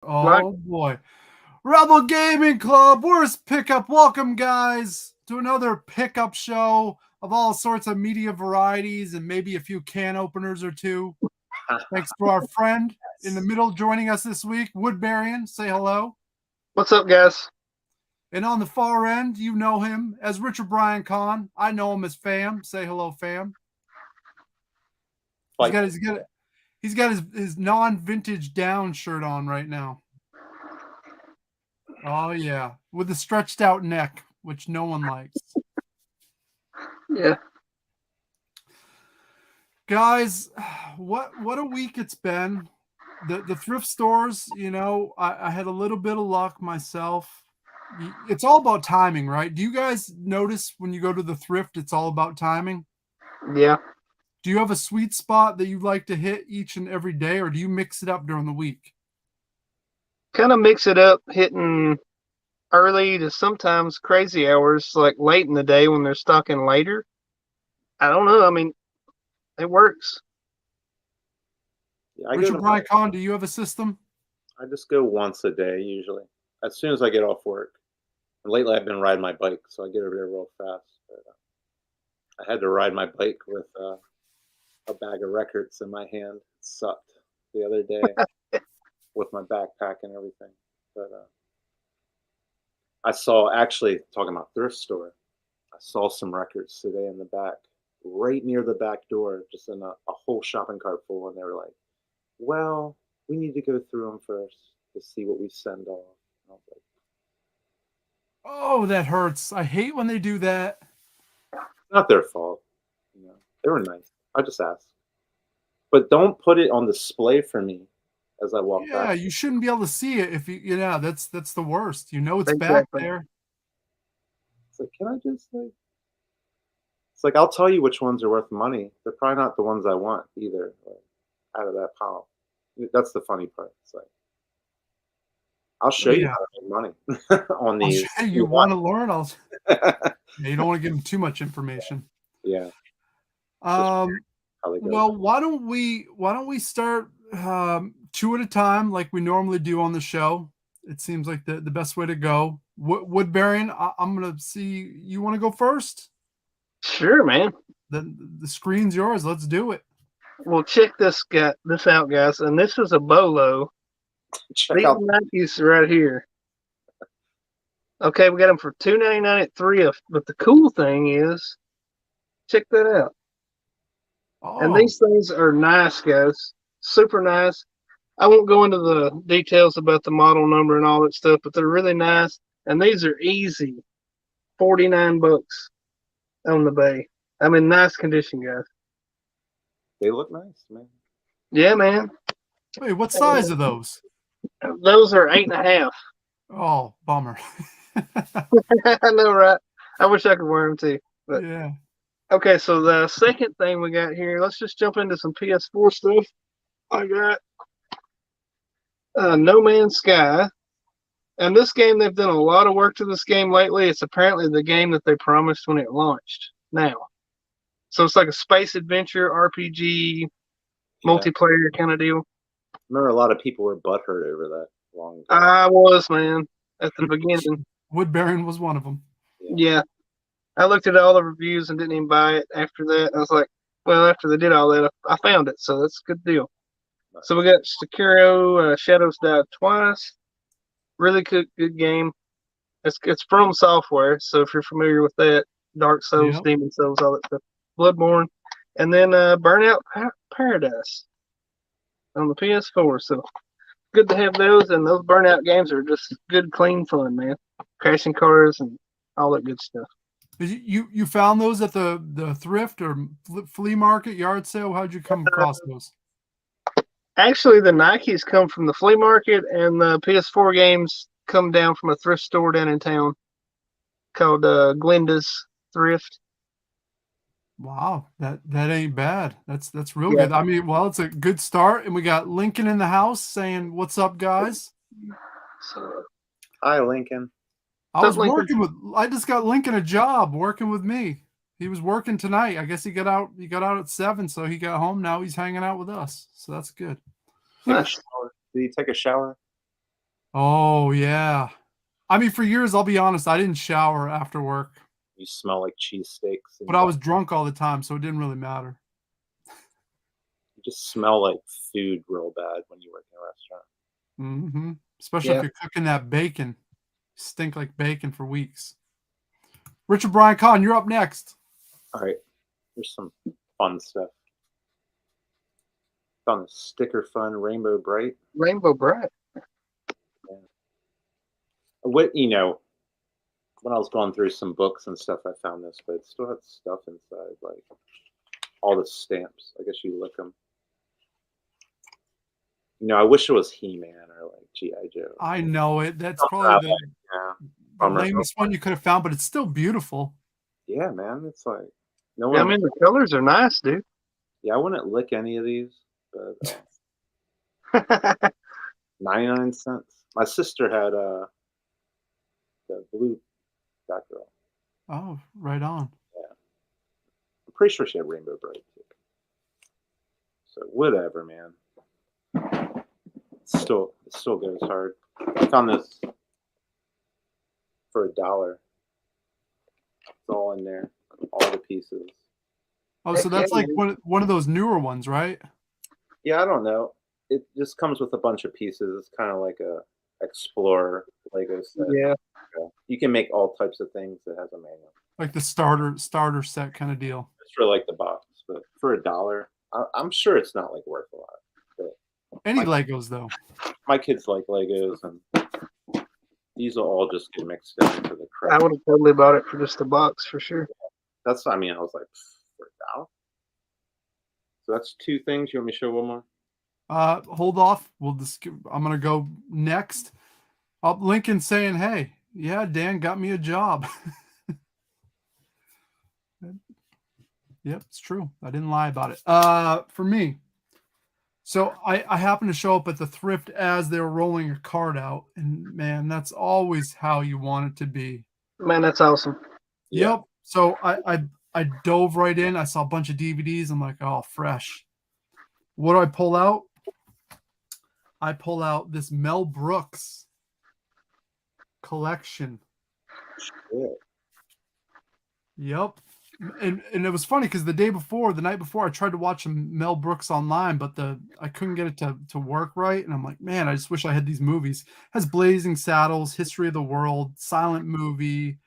Oh boy. Rebel Gaming Club, where's Pickup? Welcome, guys, to another pickup show of all sorts of media varieties and maybe a few can openers or two. Thanks to our friend in the middle joining us this week, Woodbarion. Say hello. What's up, guys? And on the far end, you know him as Richard Brian Kahn. I know him as Fam. Say hello, Fam. He's got his non-vintage down shirt on right now. Oh yeah, with the stretched out neck, which no one likes. Yeah. Guys, what a week it's been. The thrift stores, I had a little bit of luck myself. It's all about timing, right? Do you guys notice when you go to the thrift, it's all about timing? Yeah. Do you have a sweet spot that you like to hit each and every day, or do you mix it up during the week? Kind of mix it up, hitting early to sometimes crazy hours, like late in the day when they're stocking later. I don't know. I mean, it works. Yeah, Richard Brian Kahn, do you have a system? I just go once a day usually, as soon as I get off work. And lately, I've been riding my bike, so I get over there real fast. But, I had to ride my bike with a bag of records in my hand. It sucked the other day with my backpack and everything. But I saw, actually, talking about thrift store, I saw some records today in the back, right near the back door, just in a whole shopping cart full, and they were like, well, we need to go through them first to see what we send off. And I was like, oh, that hurts. I hate when they do that. not their fault. They were nice. I just asked. But don't put it on display for me as I walk back. Yeah, you shouldn't be able to see it if that's the worst. It's Exactly. back there. It's like, can I just like? It's like, I'll tell you which ones are worth money. They're probably not the ones I want either. Out of that pile. That's the funny part. It's like, I'll show you how to make money on these. You want to learn? You don't want to give them too much information. Yeah. Well, why don't we start two at a time like we normally do on the show? It seems like the best way to go. Woodbarion, I'm gonna see. You want to go first? Sure, man. The screen's yours. Let's do it. Well, check this out, guys. And this is a bolo. Check out Nikes right here. Okay, we got them for $2.99 at thrift. But the cool thing is, check that out. Oh. And these things are nice, guys. Super nice. I won't go into the details about the model number and all that stuff, but they're really nice. And these are easy. $49 on the bay. I'm in nice condition, guys. They look nice, man. Yeah, man. Wait, what size are those? Those are 8.5. Oh, bummer. I know, right? I wish I could wear them too. But yeah. Okay, so the second thing we got here, let's just jump into some PS4 stuff. I got No Man's Sky. And this game, they've done a lot of work to this game lately. It's apparently the game that they promised when it launched now. So it's like a space adventure, RPG, multiplayer kind of deal. I remember a lot of people were butthurt over that long ago. I was, man, at the beginning. Woodbarion was one of them. Yeah. I looked at all the reviews and didn't even buy it after that. I was like, well, after they did all that, I found it, so that's a good deal. Nice. So we got Sekiro, Shadows Die Twice. Really good game. It's from Software, so if you're familiar with that, Dark Souls, Demon Souls, all that stuff. Bloodborne. And then Burnout Paradise on the PS4. So good to have those, and those Burnout games are just good, clean fun, man. Crashing cars and all that good stuff. You found those at the thrift or flea market, yard sale? How'd you come across those? Actually, the Nikes come from the flea market, and the PS4 games come down from a thrift store down in town called Glenda's Thrift. Wow, that ain't bad. That's real good. I mean, well, it's a good start, and we got Lincoln in the house saying, "What's up, guys?" So, hi, Lincoln. I just got Lincoln a job working with me. He was working tonight. I guess he got out at 7, so he got home. Now he's hanging out with us. So that's good. Did he take a shower? Oh yeah. I mean, for years, I'll be honest, I didn't shower after work, You smell like cheesesteaks, and but I was drunk all the time, so it didn't really matter. you just smell like food real bad when you work in a restaurant. Hmm. Especially if Yeah. you're cooking that bacon. Stink like bacon for weeks. Richard Brian Kahn, you're up next. All right, here's some fun stuff. Found the Sticker Fun Rainbow Bright. Rainbow Bright. What when I was going through some books and stuff, I found this, but it still had stuff inside, like all the stamps. I guess you look them. I wish it was He-Man or like G.I. Joe. I know it. That's probably the Yeah. lamest one you could have found, but it's still beautiful. Yeah, man. It's like Yeah, I mean, the colors are nice, dude. Yeah, I wouldn't lick any of these, but 99 cents. My sister had the blue Batgirl. Oh, right on. Yeah. I'm pretty sure she had Rainbow Bright too. So whatever, man. It still goes hard. I found this for $1. It's all in there. All the pieces. Oh, so that's like one of those newer ones, right? Yeah, I don't know. It just comes with a bunch of pieces. It's kind of like a Explorer Lego set. Yeah. You can make all types of things. It has a manual. Like the starter set kind of deal. It's for like the box, but for $1, I'm sure it's not like worth a lot. But any Legos though. My kids like Legos, and these will all just get mixed into the crap. I would have totally bought it for just a box for sure. I was like, for $1. So that's two things. You want me to show one more? Hold off. I'm gonna go next. Lincoln saying, "Hey, yeah, Dan got me a job." Yep, it's true. I didn't lie about it. For me, so I happened to show up at the thrift as they were rolling a cart out, and man, that's always how you want it to be. Man, that's awesome. Yeah. Yep. So I dove right in. I saw a bunch of DVDs. I'm like, oh, fresh. What do I pull out? I pull out this Mel Brooks Collection. Yeah. Yep. And it was funny because the night before, I tried to watch Mel Brooks online, but I couldn't get it to work right. And I'm like, man, I just wish I had these movies. It has Blazing Saddles, History of the World, Silent Movie,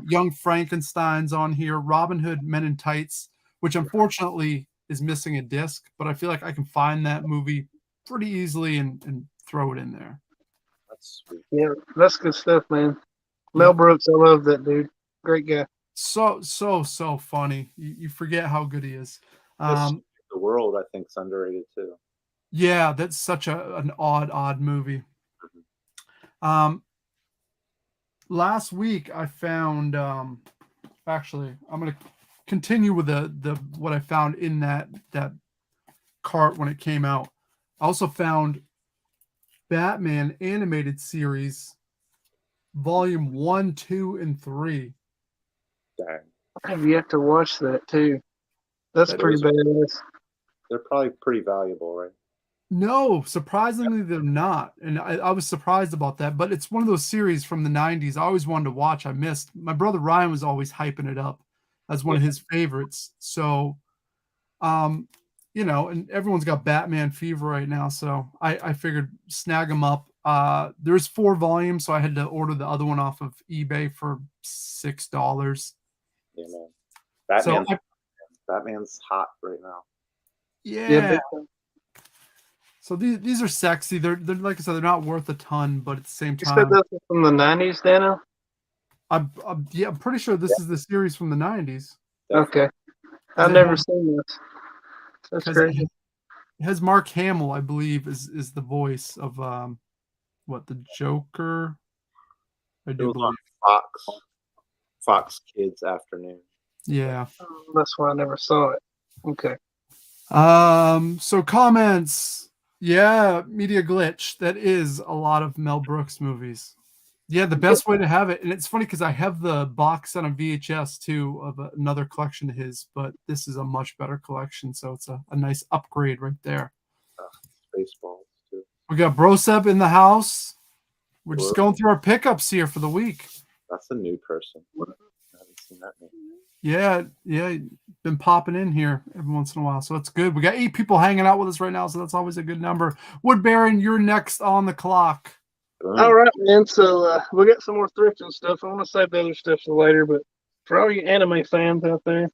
Young Frankenstein's on here, Robin Hood, Men in Tights, which unfortunately is missing a disc, but I feel like I can find that movie pretty easily and throw it in there. That's sweet. Yeah, that's good stuff, man. Mel Brooks, I love that dude. Great guy. So funny. You forget how good he is. The World, I think, is underrated too. Yeah, that's such an odd movie. Last week I found actually I'm gonna continue with the what I found in that cart when it came out. I also found Batman animated series volume 1, 2, and 3. Dang. I have yet to watch that too. That's pretty badass. They're probably pretty valuable, right? No, surprisingly, they're not. And I was surprised about that. But it's one of those series from the 90s I always wanted to watch. I missed. My brother Ryan was always hyping it up as one of his favorites. So, and everyone's got Batman fever right now. So I figured snag them up. There's 4 volumes, so I had to order the other one off of eBay for $6. Yeah, man. Batman's hot right now. Yeah. So these are sexy. They're like I said, they're not worth a ton, but at the same time. You said this is from the 90s, Dano? I'm pretty sure this is the series from the 90s. Okay. I've never seen this. That's great. It has Mark Hamill, I believe, is the voice of the Joker. I do believe. Fox Kids Afternoon. Yeah. That's why I never saw it. Okay. So comments. Yeah, Media Glitch. That is a lot of Mel Brooks movies. Yeah, the best way to have it. And it's funny because I have the box on a VHS too of another collection of his, but this is a much better collection. So it's a nice upgrade right there. Spaceballs too. We got Brosep in the house. We're just going through our pickups here for the week. That's a new person. I haven't seen that name. Yeah, been popping in here every once in a while, so it's good. We got 8 people hanging out with us right now, so that's always a good number. Woodbarion, you're next on the clock. All right, man. So we got some more thrifting stuff. I want to save the other stuff for later, but for all you anime fans out there,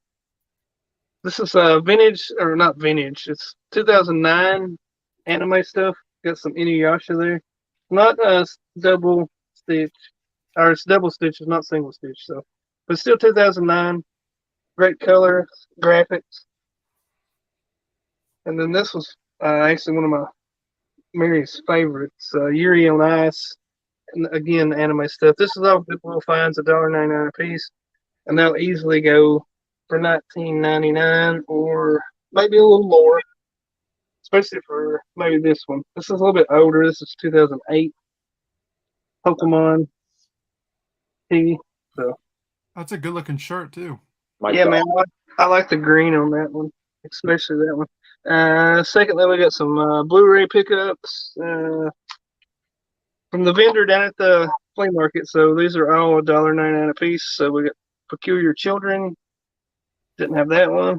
this is vintage, or not vintage. It's 2009 anime stuff. Got some Inuyasha there. Not double stitch, or it's double stitch, it's not single stitch. So, but still 2009. Great color, graphics. And then this was actually one of my Mary's favorites, Yuri on Ice. And again, anime stuff. This is all people will find $1.99 a piece, and they'll easily go for $19.99 or maybe a little more, especially for maybe this one. This is a little bit older. This is 2008 Pokemon T. So That's a good looking shirt too. Man, I like the green on that one, especially that one. Secondly, we got some Blu-ray pickups from the vendor down at the flea market. So these are all $1.99 a piece. So we got Peculiar Children. Didn't have that one.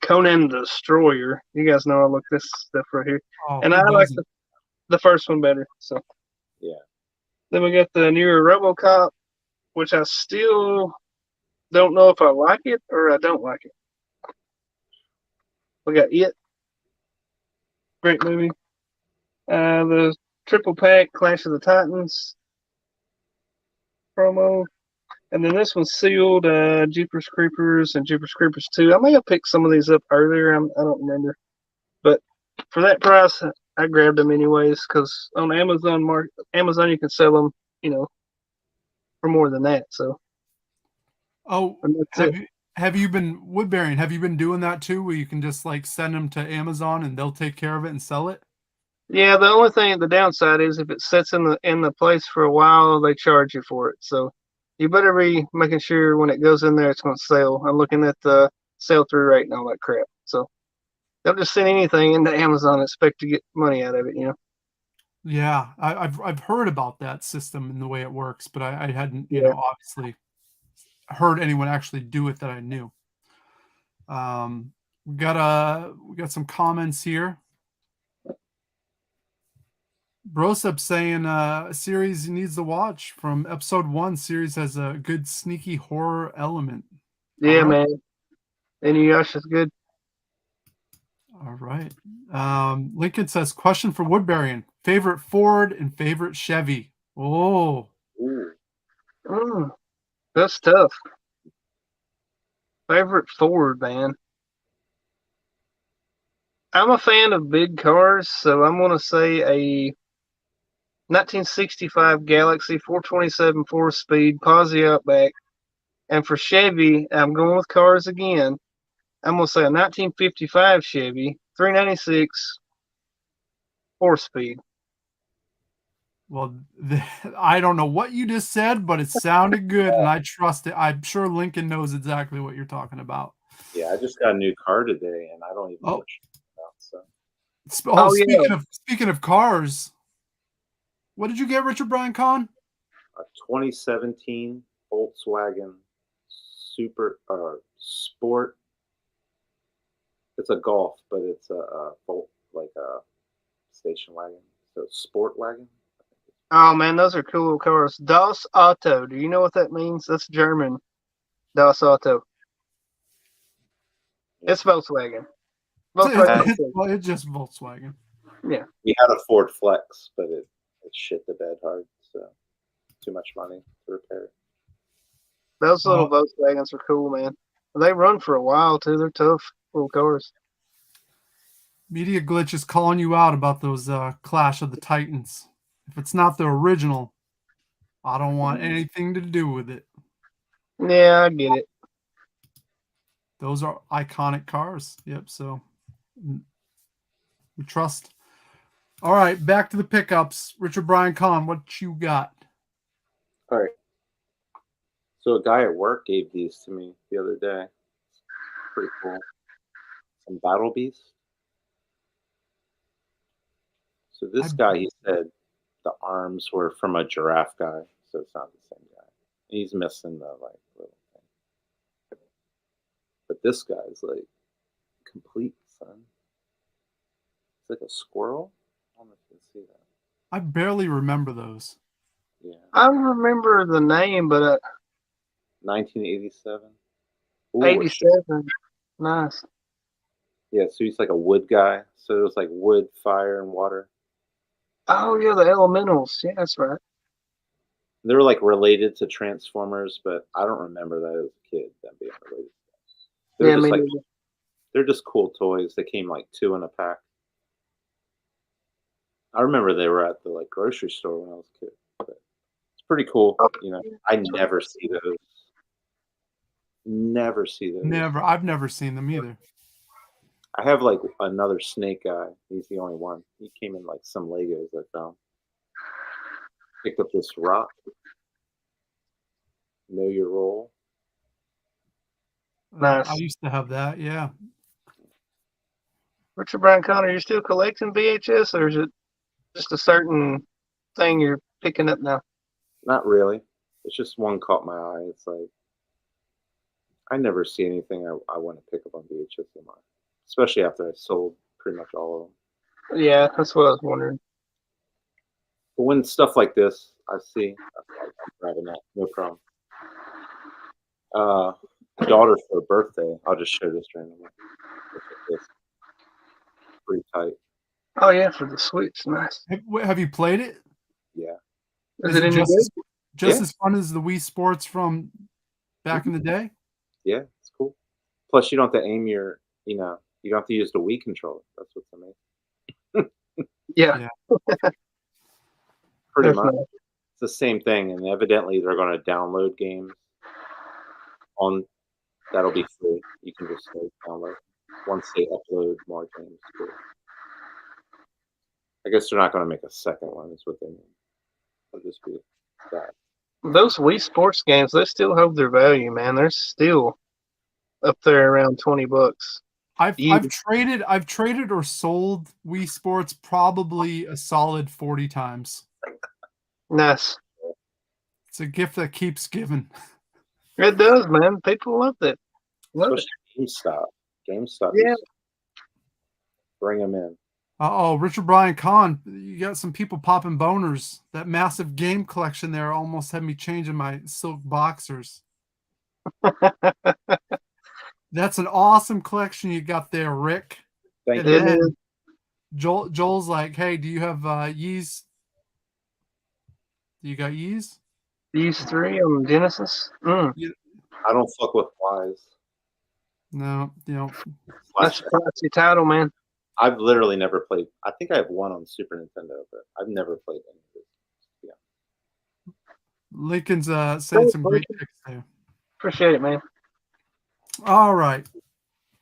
Conan the Destroyer. You guys know I look this stuff right here. Oh, and I like the first one better. So yeah. Then we got the newer RoboCop, which I still don't know if I like it or I don't like it. We got It. Great movie. The triple pack Clash of the Titans promo. And then this one's sealed Jeepers Creepers and Jeepers Creepers 2. I may have picked some of these up earlier. I don't remember. But for that price, I grabbed them anyways because on Amazon you can sell them, for more than that. So. Oh, have you been, Woodbarion, have you been doing that too, where you can just like send them to Amazon and they'll take care of it and sell it? Yeah, the only thing, the downside is if it sits in the place for a while, they charge you for it. So you better be making sure when it goes in there, it's going to sell. I'm looking at the sell-through rate and all that crap. So they'll just send anything into Amazon and expect to get money out of it, Yeah, I've heard about that system and the way it works, but I hadn't, obviously heard anyone actually do it that I knew. We got some comments here. Brosep saying a series needs to watch from episode 1. Series has a good sneaky horror element. Yeah, right. Man. Inuyasha's good. All right. Lincoln says, question for Woodbarion. Favorite Ford and favorite Chevy? Oh. That's tough. Favorite Ford, man. I'm a fan of big cars, so I'm going to say a 1965 Galaxy 427 4-speed Posse Outback. And for Chevy, I'm going with cars again. I'm going to say a 1955 Chevy 396 4-speed. Well, I don't know what you just said, but it sounded good, and I trust it. I'm sure Lincoln knows exactly what you're talking about. Yeah, I just got a new car today, and I don't even know what you're talking about. So. Speaking of cars, what did you get, Richard Brian Kahn? A 2017 Volkswagen Sport. It's a Golf, but it's a station wagon. So Sport wagon. Oh man, those are cool cars. Das Auto. Do you know what that means? That's German. Das Auto. It's Volkswagen. It's just Volkswagen. Yeah. We had a Ford Flex, but it shit the bed hard, so too much money to repair it. Those little Volkswagens are cool, man. They run for a while too. They're tough little cars. Media Glitch is calling you out about those Clash of the Titans. If it's not the original, I don't want anything to do with it. Yeah, I get it. Those are iconic cars. Yep, so we trust. All right, back to the pickups. Richard Brian Kahn, what you got? All right. So a guy at work gave these to me the other day. Pretty cool. Some Battle Beast. So this guy, he said, the arms were from a giraffe guy, so it's not the same guy. He's missing the like little thing. But this guy's like complete, son. It's like a squirrel. I don't know if you can see that. I barely remember those. Yeah. I remember the name, but 1987. Ooh, 87. Nice. Yeah, so he's like a wood guy. So it was like wood, fire, and water. Oh yeah, the Elementals. Yeah, that's right. They were like related to Transformers, but I don't remember that as a kid, them being related. They're Yeah, just me like neither. they're just cool toys. They came like 2 in a pack. I remember they were at the like grocery store when I was a kid. But it's pretty cool. You know, I never see those. Never see those. Never. I've never seen them either. I have like another snake guy. He's the only one. He came in like some Legos I found. Picked up this rock. Know your role. Nice. I used to have that. Yeah. Richard Brian Connor, you still collecting VHS, or is it just a certain thing you're picking up now? Not really. It's just one caught my eye. It's like I never see anything I want to pick up on VHS anymore. Especially after I sold pretty much all of them. Yeah, that's what I was wondering. But when stuff like this I see, I'm grabbing that. No problem. Daughter for her birthday. I'll just show this randomly. Look at this. Pretty tight. Oh yeah, for the Switch. Nice. Have you played it? Yeah. Is it any just, good? just Yeah. as fun as the Wii Sports from back in the day? Yeah, it's cool. Plus, you don't have to aim your, you don't have to use the Wii controller. That's what's amazing. Yeah. Pretty That's much. nice. It's the same thing, and evidently they're going to download games on that'll be free. You can just download once they upload more games to it. I guess they're not going to make a second one, is what they mean. It'll just be that. Those Wii Sports games, they still hold their value, man. They're still up there around $20. I've traded or sold Wii Sports probably a solid 40 times. Nice. It's a gift that keeps giving. It does, man. People love that. Love it. Especially GameStop. Yeah. Bring them in. Oh, Richard Brian Kahn, you got some people popping boners. That massive game collection there almost had me changing my silk boxers. That's an awesome collection you got there, Rick. Thank And you. then Joel's like, hey, do you have Yeez? Do you got Yeez? These 3 on Genesis. I don't fuck with Wise. No, That's a classy title, man. I've literally never played. I think I have one on Super Nintendo, but I've never played any of it. Yeah. Lincoln's saying some great picks there. Appreciate it, man. All right.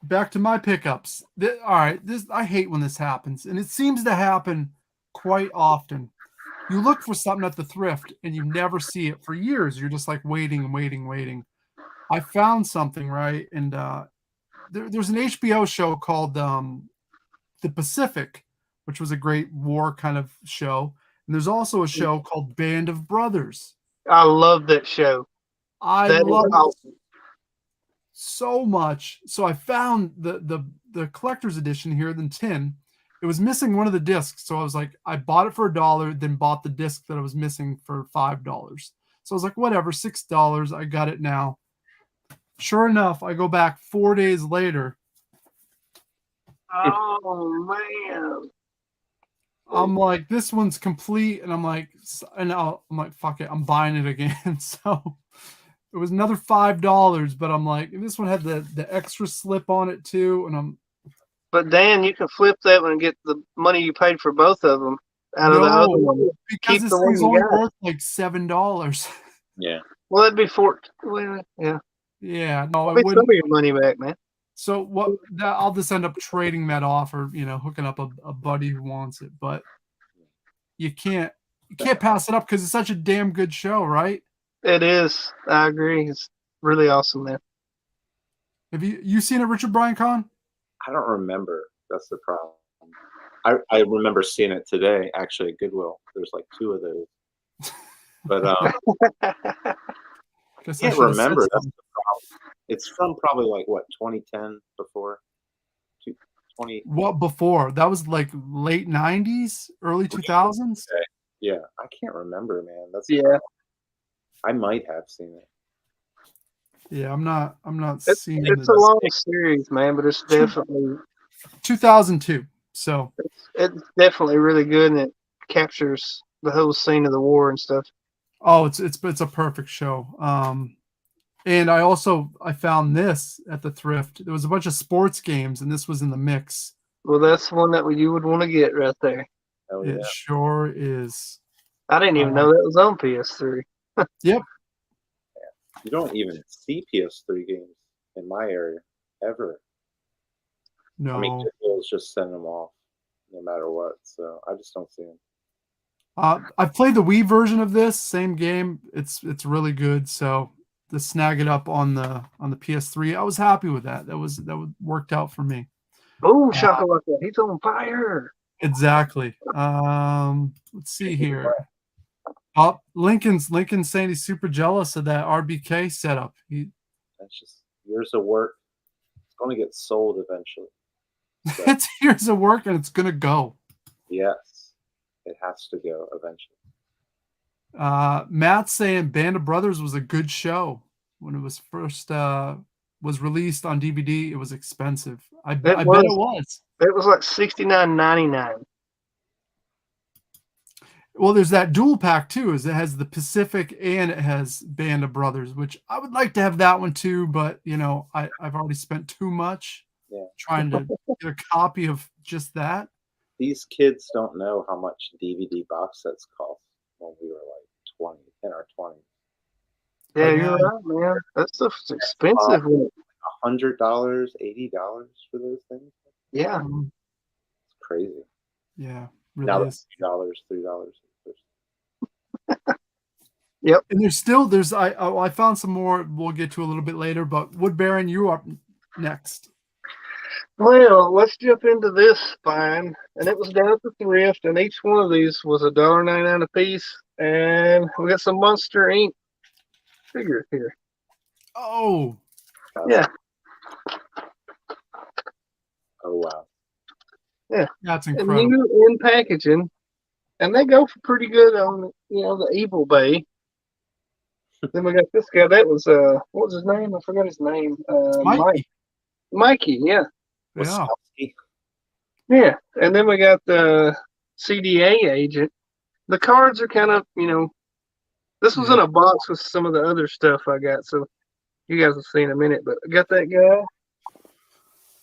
Back to my pickups. All right. I hate when this happens, and it seems to happen quite often. You look for something at the thrift, and you never see it for years. You're just like waiting and waiting, waiting. I found something, right? And there's an HBO show called The Pacific, which was a great war kind of show. And there's also a show called Band of Brothers. I love that show. I love it so much. So I found the collector's edition here, the tin. It was missing one of the discs. So I was like, I bought it for $1, then bought the disc that I was missing for $5. So I was like, whatever, $6. I got it now. Sure enough, I go back 4 days later. Oh, man. I'm like, this one's complete. And I'm like, fuck it. I'm buying it again. So it was another $5, but I'm like, this one had the extra slip on it too. And But Dan, you can flip that one and get the money you paid for both of them out of the other one. Because Keep this the one thing's you only got. worth like $7. Yeah. Well, that'd be well, yeah. Yeah, no, It'd it be some wouldn't. of your money back, man. So I'll just end up trading that off, or hooking up a buddy who wants it. But you can't pass it up because it's such a damn good show, right? It is. I agree. It's really awesome, man. Have you seen it, Richard Brian Kahn? I don't remember. That's the problem. I remember seeing it today, actually, at Goodwill. There's like 2 of those. But Guess I I can't should have said remember. That's something. the problem. It's from probably like what 2010 before 20. What before? That was like late 90s, early 2000s. Okay. Yeah, I can't remember, man. That's Yeah. I might have seen it. Yeah, I'm not seeing It's the a long series, man, but it's definitely 2002. So it's definitely really good, and it captures the whole scene of the war and stuff. oh, it's a perfect show. And I found this at the thrift. There was a bunch of sports games, and this was in the mix. Well, that's one that you would want to get right there. Oh It yeah. sure is. I didn't even know that was on PS3. Yep. You don't even see PS3 games in my area ever. No. I mean, Goodwill's just send them off no matter what. So I just don't see them. I've played the Wii version of this same game. It's really good. So to snag it up on the PS3, I was happy with that. That worked out for me. Boom, shakalaka! He's on fire. Exactly. Let's see here. Oh, Lincoln's saying he's super jealous of that RBK setup. That's just years of work. It's going to get sold eventually. So, it's years of work and it's gonna go. yes, it has to go eventually. Matt's saying Band of Brothers was a good show when it was first was released on DVD. It was expensive. I bet it was. It was like $69.99. Well, there's that dual pack too. Is it has the Pacific and it has Band of Brothers, which I would like to have that one too, but I've already spent too much trying to get a copy of just that. These kids don't know how much DVD box sets cost when we were like 20, in our 20s. Yeah, you're right, man. That stuff's expensive. $100, $80 for those things. Yeah, it's crazy. Yeah, really now is. $3. Yep. And there's I found some more. We'll get to a little bit later. But Woodbarion, you are next. Well, let's jump into this find, and it was down at the thrift, and each one of these was $1.99 a piece, and we got some Monster Inc. figures here. Oh, yeah. Oh wow. Yeah, that's and incredible. new in packaging, and they go for pretty good on the Evil Bay. Then we got this guy. That was what was his name? I forgot his name. Mikey. Yeah. Yeah. Yeah, and then we got the CDA agent. The cards are kind of, this was in a box with some of the other stuff I got, so you guys will see in a minute. But I got that guy.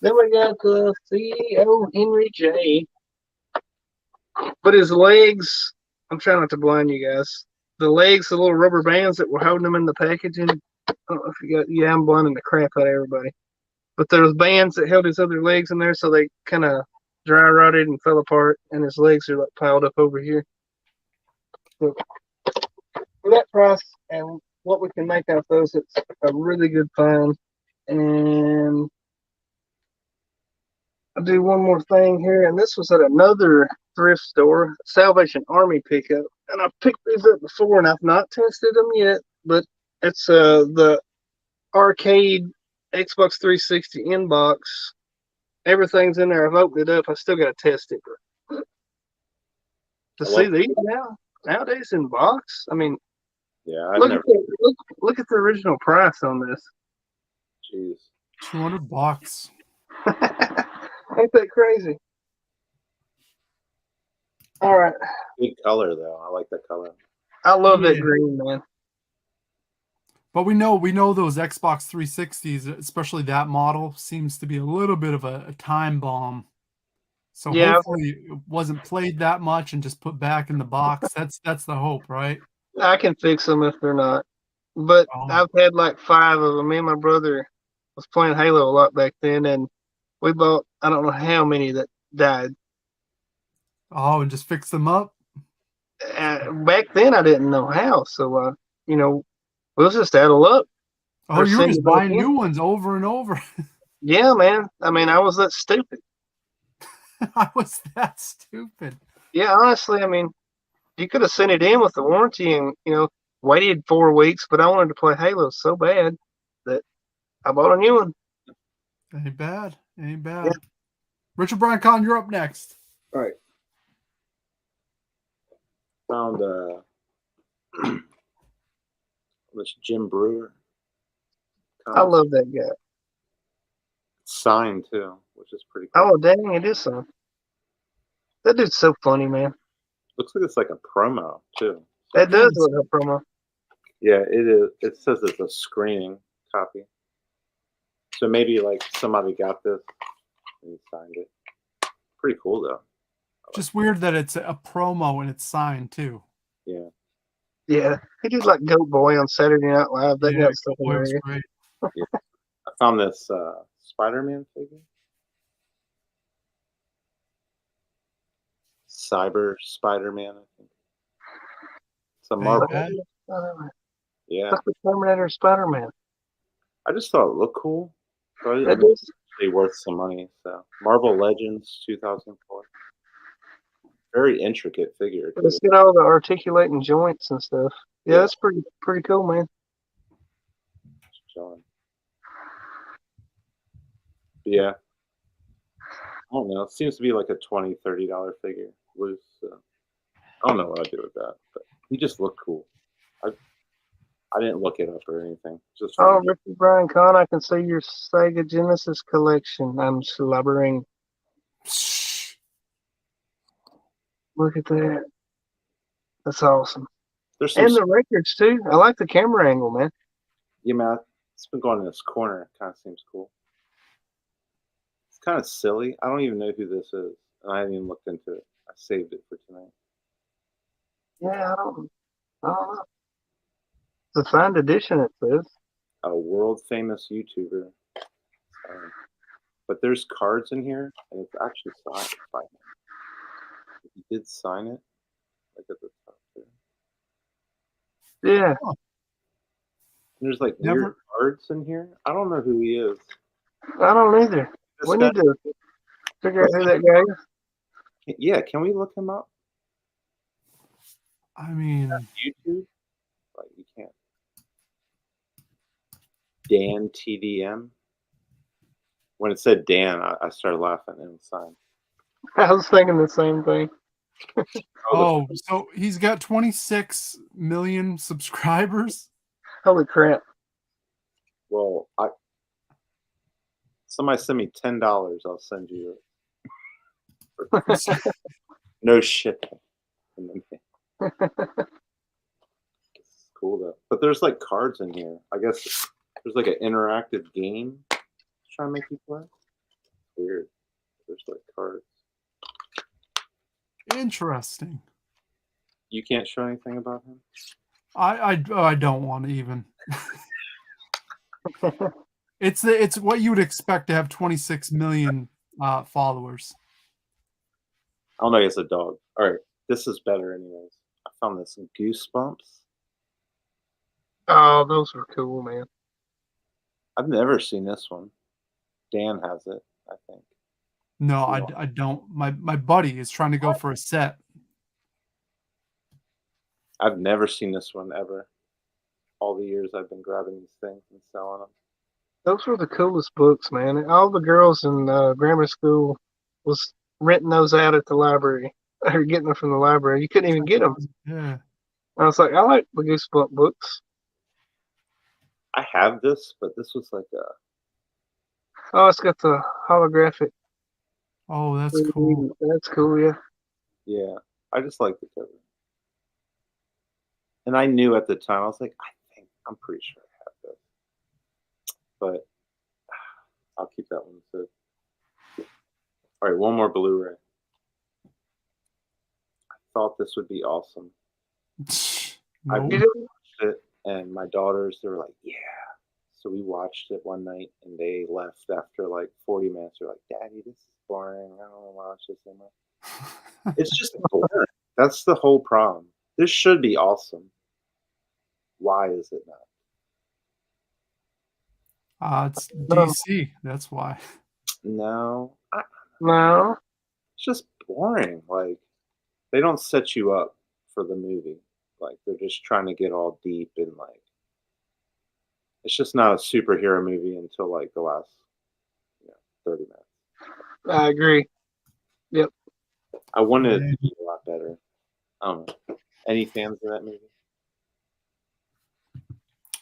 Then we got the CEO Henry J. But his legs, I'm trying not to blind you guys. The legs, the little rubber bands that were holding them in the packaging. I don't know if you got. Yeah, I'm blinding the crap out of everybody. But there was bands that held his other legs in there, so they kind of dry rotted and fell apart, and his legs are like piled up over here. So for that price and what we can make out of those, it's a really good find. And I'll do one more thing here, and this was at another thrift store, Salvation Army pickup, and I picked these up before, and I've not tested them yet, but it's the arcade Xbox 360 inbox. Everything's in there. I've opened it up. I still got to test it. To see these nowadays in box, I mean, yeah, look at the original price on this. Jeez, $200. Ain't that crazy? All right. good color though. I like that color. I love that green, man. But we know those Xbox 360s, especially that model, seems to be a little bit of a time bomb. So hopefully it wasn't played that much and just put back in the box. That's the hope, right? I can fix them if they're not. But I've had like 5 of them. Me and my brother was playing Halo a lot back then, and we bought I don't know how many that died. Oh, and just fix them up? Back then I didn't know how, so we'll just add them up. Oh, you were just buying new ones over and over. Yeah, man. I mean, I was that stupid. I was that stupid. Yeah, honestly, I mean, you could have sent it in with the warranty and, waited 4 weeks, but I wanted to play Halo so bad that I bought a new one. Ain't bad. Ain't bad. Yeah. Richard Brian Con, you're up next. All right. Found this Jim Brewer. I love that guy. Signed too, which is pretty cool. Oh, dang, it is so. That dude's so funny, man. Looks like it's like a promo too. That does look like a promo. Yeah, it is. It says it's a screening copy. So maybe like somebody got this and he signed it. Pretty cool though. Just weird that it's a promo and it's signed too. Yeah. Yeah, he did like Goat Boy on Saturday Night Live. That got stuff in there. Great. Yeah. I found this Spider-Man figure. Cyber Spider-Man, I think. It's a Marvel. Yeah. That's the Terminator Spider-Man. I just thought it looked cool. So I That mean, is. it's worth some money. So Marvel Legends 2004. Very intricate figure. Too. Let's get all the articulating joints and stuff. Yeah, that's pretty cool, man. Yeah. I don't know. It seems to be like a $20, $30 figure loose. So I don't know what I'd do with that, but he just looked cool. I didn't look it up or anything. Just Richard Brian Con, I can see your Sega Genesis collection. I'm slobbering. Look at that. That's awesome. And the records too. I like the camera angle, man. Yeah, man. It's been going in this corner. It kind of seems cool. It's kind of silly. I don't even know who this is. And I haven't even looked into it. I saved it for tonight. Yeah, I don't know. It's a signed edition, it says. A world famous YouTuber. But there's cards in here, and it's actually signed by him. If he did sign it, like at the top there. Yeah. Oh. There's like weird cards in here. I don't know who he is. I don't either. We need to figure out who that guy is. Yeah, can we look him up? I mean, YouTube? Like, you can't. Dan TDM. When it said Dan, I started laughing and it was signed. I was thinking the same thing. So he's got 26 million subscribers. Holy crap! Well, somebody send me $10. I'll send you it. No shipping. It's cool though. But there's like cards in here. I guess there's like an interactive game trying to make you play. Weird. There's like cards. Interesting. You can't show anything about him? I don't want to even. It's what you would expect to have 26 million followers. I don't know. It's a dog. All right, this is better, anyways. I found this in Goosebumps. Oh, those are cool, man. I've never seen this one. Dan has it, I think. No, I don't. My buddy is trying to go for a set. I've never seen this one ever. All the years I've been grabbing these things and selling them. Those were the coolest books, man. All the girls in grammar school was renting those out at the library or getting them from the library. You couldn't even get them. Yeah. I was like, I like the Goosebump books. I have this, but this was like a... Oh, it's got the holographic. Oh, that's cool. That's cool, yeah. Yeah, I just like the cover. And I knew at the time, I was like, I'm pretty sure I have this. But I'll keep that one too. All right, one more Blu-ray. I thought this would be awesome. I watched it, and my daughters, they were like, yeah. So we watched it one night, and they left after like 40 minutes. They're like, Daddy, this is boring. I don't want to watch this anymore. It's just boring. That's the whole problem. This should be awesome. Why is it not? It's DC. That's why. No. No. It's just boring. Like they don't set you up for the movie. Like they're just trying to get all deep and like it's just not a superhero movie until like the last 30 minutes. I agree. Yep. I wanted it to be a lot better. I don't know. Any fans of that movie?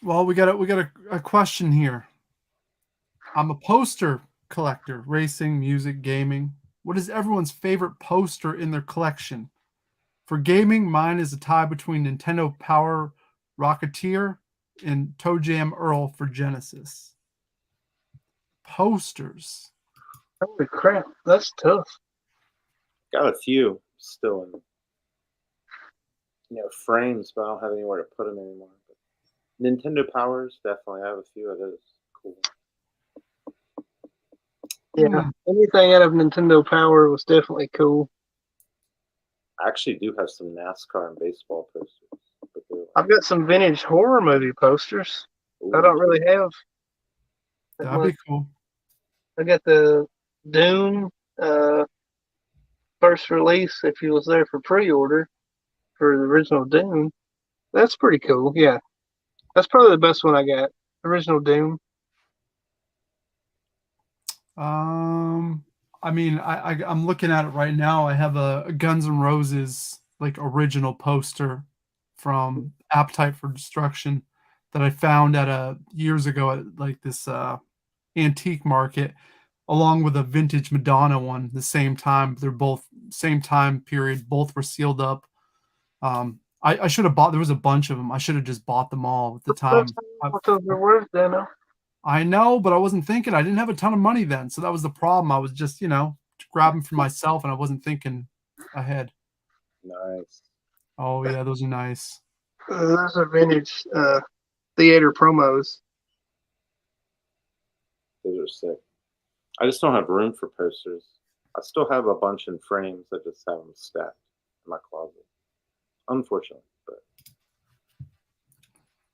Well, we got a question here. I'm a poster collector, racing, music, gaming. What is everyone's favorite poster in their collection? For gaming, mine is a tie between Nintendo Power Rocketeer and Toe Jam Earl for Genesis. Posters. Holy crap, that's tough. Got a few still in frames, but I don't have anywhere to put them anymore. But Nintendo Powers, definitely. I have a few of those. Cool. Yeah, anything out of Nintendo Power was definitely cool. I actually do have some NASCAR and baseball posters. But I've got some vintage horror movie posters. I don't really have. That'd be cool. I got the Doom first release, if you was there for pre-order for the original Doom. That's pretty cool. Yeah, that's probably the best one I got. Original Doom. I mean, I'm looking at it right now. I have a Guns N' Roses like original poster from Appetite for Destruction that I found at years ago at like this antique market, along with a vintage Madonna one. The same time, they're both same time period. Both were sealed up. I should have bought. There was a bunch of them. I should have just bought them all at the time. What those are worth, Dano? I know, but I wasn't thinking. I didn't have a ton of money then, so that was the problem. I was just, grabbing for myself, and I wasn't thinking ahead. Nice. Oh yeah, those are nice. Those are vintage theater promos. Those are sick. I just don't have room for posters. I still have a bunch in frames. I just have them stacked in my closet. Unfortunately, but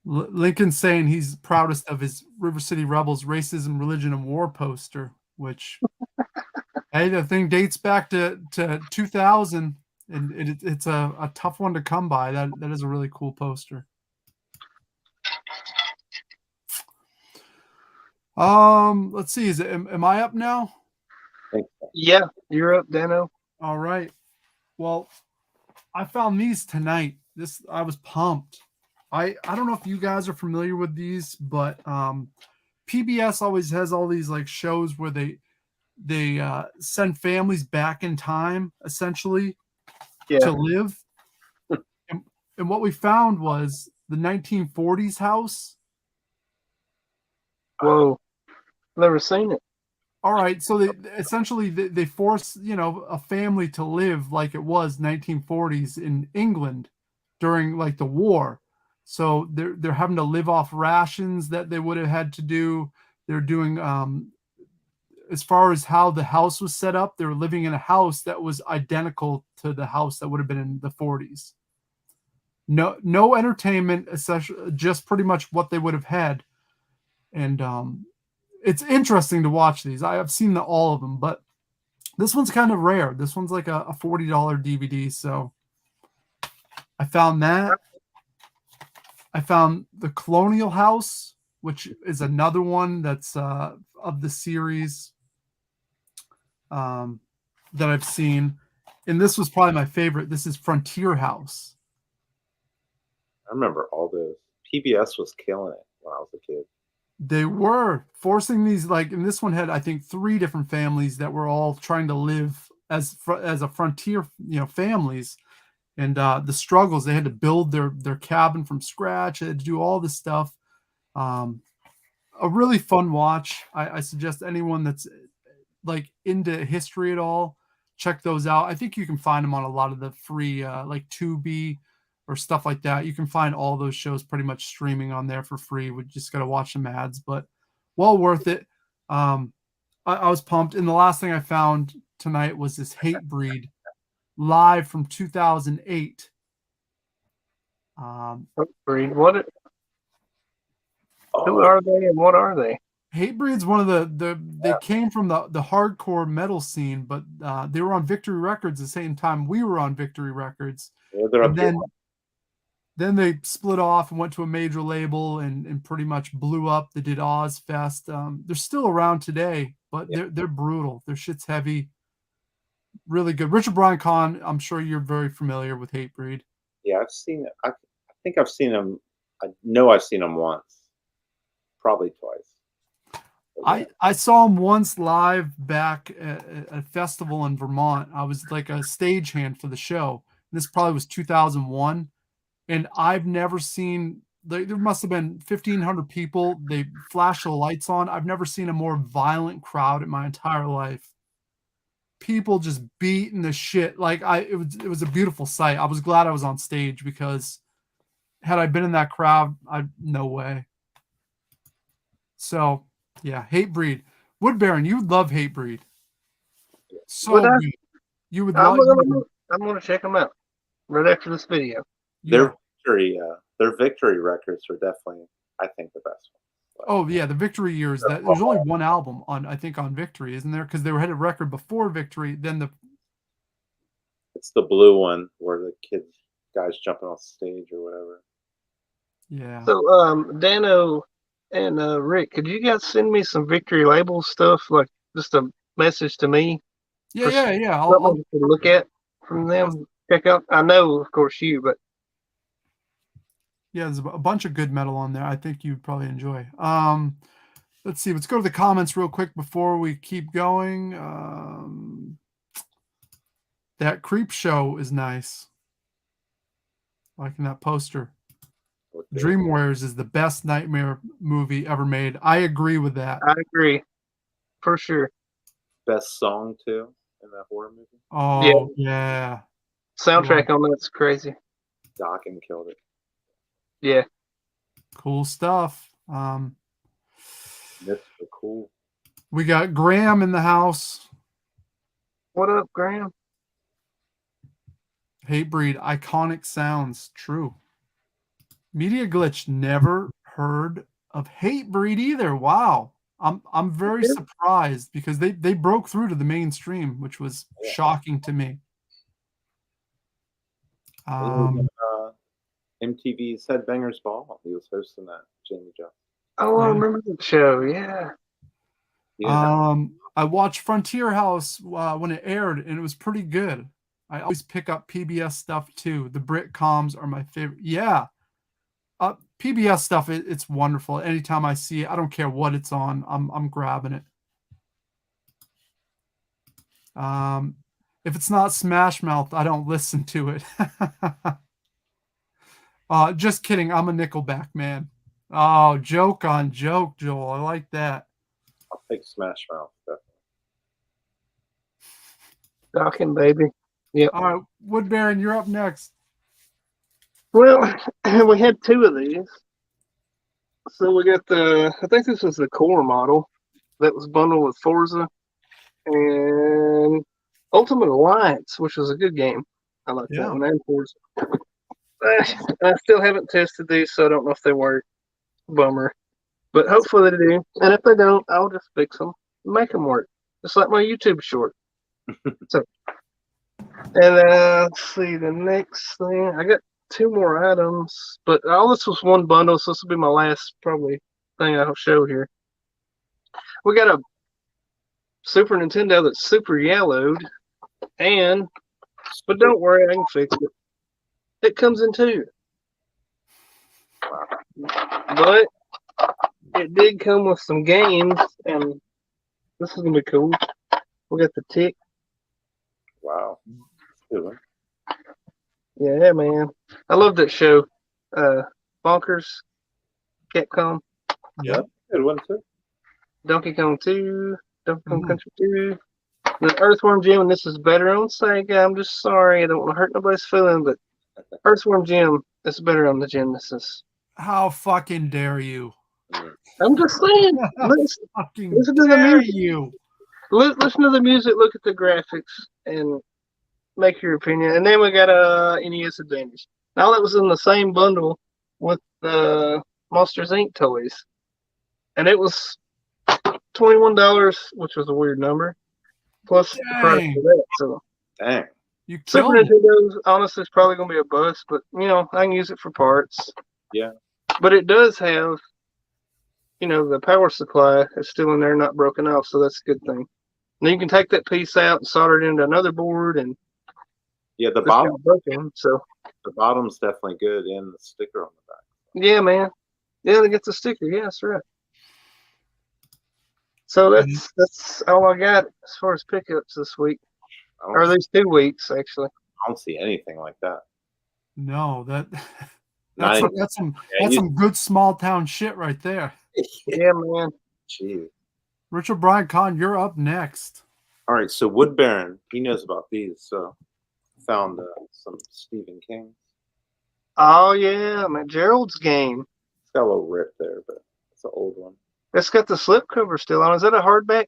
Lincoln's saying he's proudest of his River City Rebels racism, religion, and war poster, which hey, the thing dates back to 2000, and it's a tough one to come by. That is a really cool poster. Let's see. Am I up now? Yeah, you're up, Dano. All right. Well, I found these tonight. I was pumped. I don't know if you guys are familiar with these, but PBS always has all these like shows where they send families back in time essentially to live. And what we found was the 1940s house. Whoa, never seen it. All right, so they force a family to live like it was 1940s in England during like the war. So they're having to live off rations that they would have had to do. They're doing as far as how the house was set up, they were living in a house that was identical to the house that would have been in the 40s. No entertainment, essentially, just pretty much what they would have had. And it's interesting to watch these. I have seen all of them, but this one's kind of rare. This one's like a $40 DVD. So I found that. I found the Colonial House, which is another one that's of the series that I've seen. And this was probably my favorite. This is Frontier House. I remember all those. PBS was killing it when I was a kid. They were forcing these, like, and this one had, I think, 3 different families that were all trying to live as a frontier, families. And the struggles, they had to build their cabin from scratch. They had to do all this stuff. A really fun watch. I suggest anyone that's like into history at all, check those out. I think you can find them on a lot of the free like Tubi or stuff like that. You can find all those shows pretty much streaming on there for free. We just got to watch some ads, but well worth it. I was pumped. And the last thing I found tonight was this Hate Breed live from 2008. Breed, who are they and what are they? Hatebreed's one of they came from the hardcore metal scene, but they were on Victory Records the same time we were on Victory Records. Yeah, they're up And here. then they split off and went to a major label and pretty much blew up. They did Ozfest. They're still around today, but they're brutal. Their shit's heavy. Really good. Richard Brian Kahn, I'm sure you're very familiar with Hatebreed. Yeah, I've seen it. I think I've seen them. I know I've seen them once, probably twice. I saw him once live back at a festival in Vermont. I was like a stagehand for the show. This probably was 2001. And I've never seen, there must have been 1,500 people. They flashed the lights on. I've never seen a more violent crowd in my entire life. People just beating the shit. Like it was a beautiful sight. I was glad I was on stage because had I been in that crowd, no way. So yeah, Hatebreed. Woodbarion, you would love Hatebreed. So Would I? good. You would love. I'm gonna check them out right after this video. Their victory records are definitely, I think, the best one. Oh yeah, the Victory years. There's only one album on Victory, isn't there? Because they had a record before Victory. Then it's the blue one where the guys jumping off stage or whatever. Yeah. So Dano and Rick, could you guys send me some Victory label stuff, like just a message to me? Yeah. I'll look at from them. Check out. I know, of course, you, but yeah, there's a bunch of good metal on there. I think you'd probably enjoy. Let's see. Let's go to the comments real quick before we keep going. That Creep Show is nice. Liking that poster. Okay. Dream Warriors is the best nightmare movie ever made. I agree with that. I agree, for sure. Best song too in that horror movie. Oh yeah. Soundtrack on that's crazy. Dokken killed it. Yeah. Cool stuff. That's cool. We got Graham in the house. What up, Graham? Hatebreed, iconic sounds. True. Media Glitch, never heard of Hatebreed either. Wow. I'm very surprised because they broke through to the mainstream, which was shocking to me. MTV's Headbangers Ball. He was hosting that. Jamie Johnson. Oh, I remember the show. Yeah. I watched Frontier House when it aired, and it was pretty good. I always pick up PBS stuff too. The Brit Coms are my favorite. Yeah. PBS stuff, it's wonderful. Anytime I see it, I don't care what it's on. I'm grabbing it. If it's not Smash Mouth, I don't listen to it. Just kidding. I'm a Nickelback man. Oh, joke on joke, Joel. I like that. I'll take Smash Mouth. Dokken, baby. Yeah. All right, Woodbarion, you're up next. Well, we had two of these. So we got I think this was the core model that was bundled with Forza and Ultimate Alliance, which was a good game. I like that one, and Forza. I still haven't tested these, so I don't know if they work. Bummer. But hopefully they do. And if they don't, I'll just fix them and make them work. Just like my YouTube short. So, and let's see, the next thing. I got two more items, but all this was one bundle, so this will be my last probably thing I'll show here. We got a Super Nintendo that's super yellowed, but don't worry, I can fix it. It comes in two. But it did come with some games, and this is going to be cool. We got the Tick. Wow. Good one. Yeah, man. I love that show. Bonkers, Capcom. Yeah, good one too. Donkey Kong 2, Donkey Kong Country 2. The Earthworm Jim, and this is better on Sega. I'm just sorry. I don't want to hurt nobody's feeling, but Earthworm Jim is better on the Genesis. How fucking dare you? I'm just saying. Listen to the music. Listen to the music, look at the graphics, and make your opinion. And then we got a NES Advantage. Now that was in the same bundle with the Monsters Inc. toys. And it was $21, which was a weird number, plus the price Dang. for that. So Dang. You Super killed it. Nintendo's honestly is probably going to be a bust, but I can use it for parts. Yeah. But it does have, the power supply is still in there, not broken off, so that's a good thing. And you can take that piece out and solder it into another board, and Yeah, the it's bottom, not broken. So the bottom's definitely good, and the sticker on the back. yeah, man. Yeah, they get the sticker. Yeah, that's right. So that's all I got as far as pickups this week, or these 2 weeks actually. I don't see anything like that. No, Not that's some Yeah, that's some good small town shit right there. Yeah, man. Jeez. Richard Brian Kahn, you're up next. All right, so Woodbarion, he knows about these. So found some Stephen King. Oh yeah, man. Gerald's Game. It's got a little rip there, but it's an old one. It's got the slipcover still on. Is that a hardback?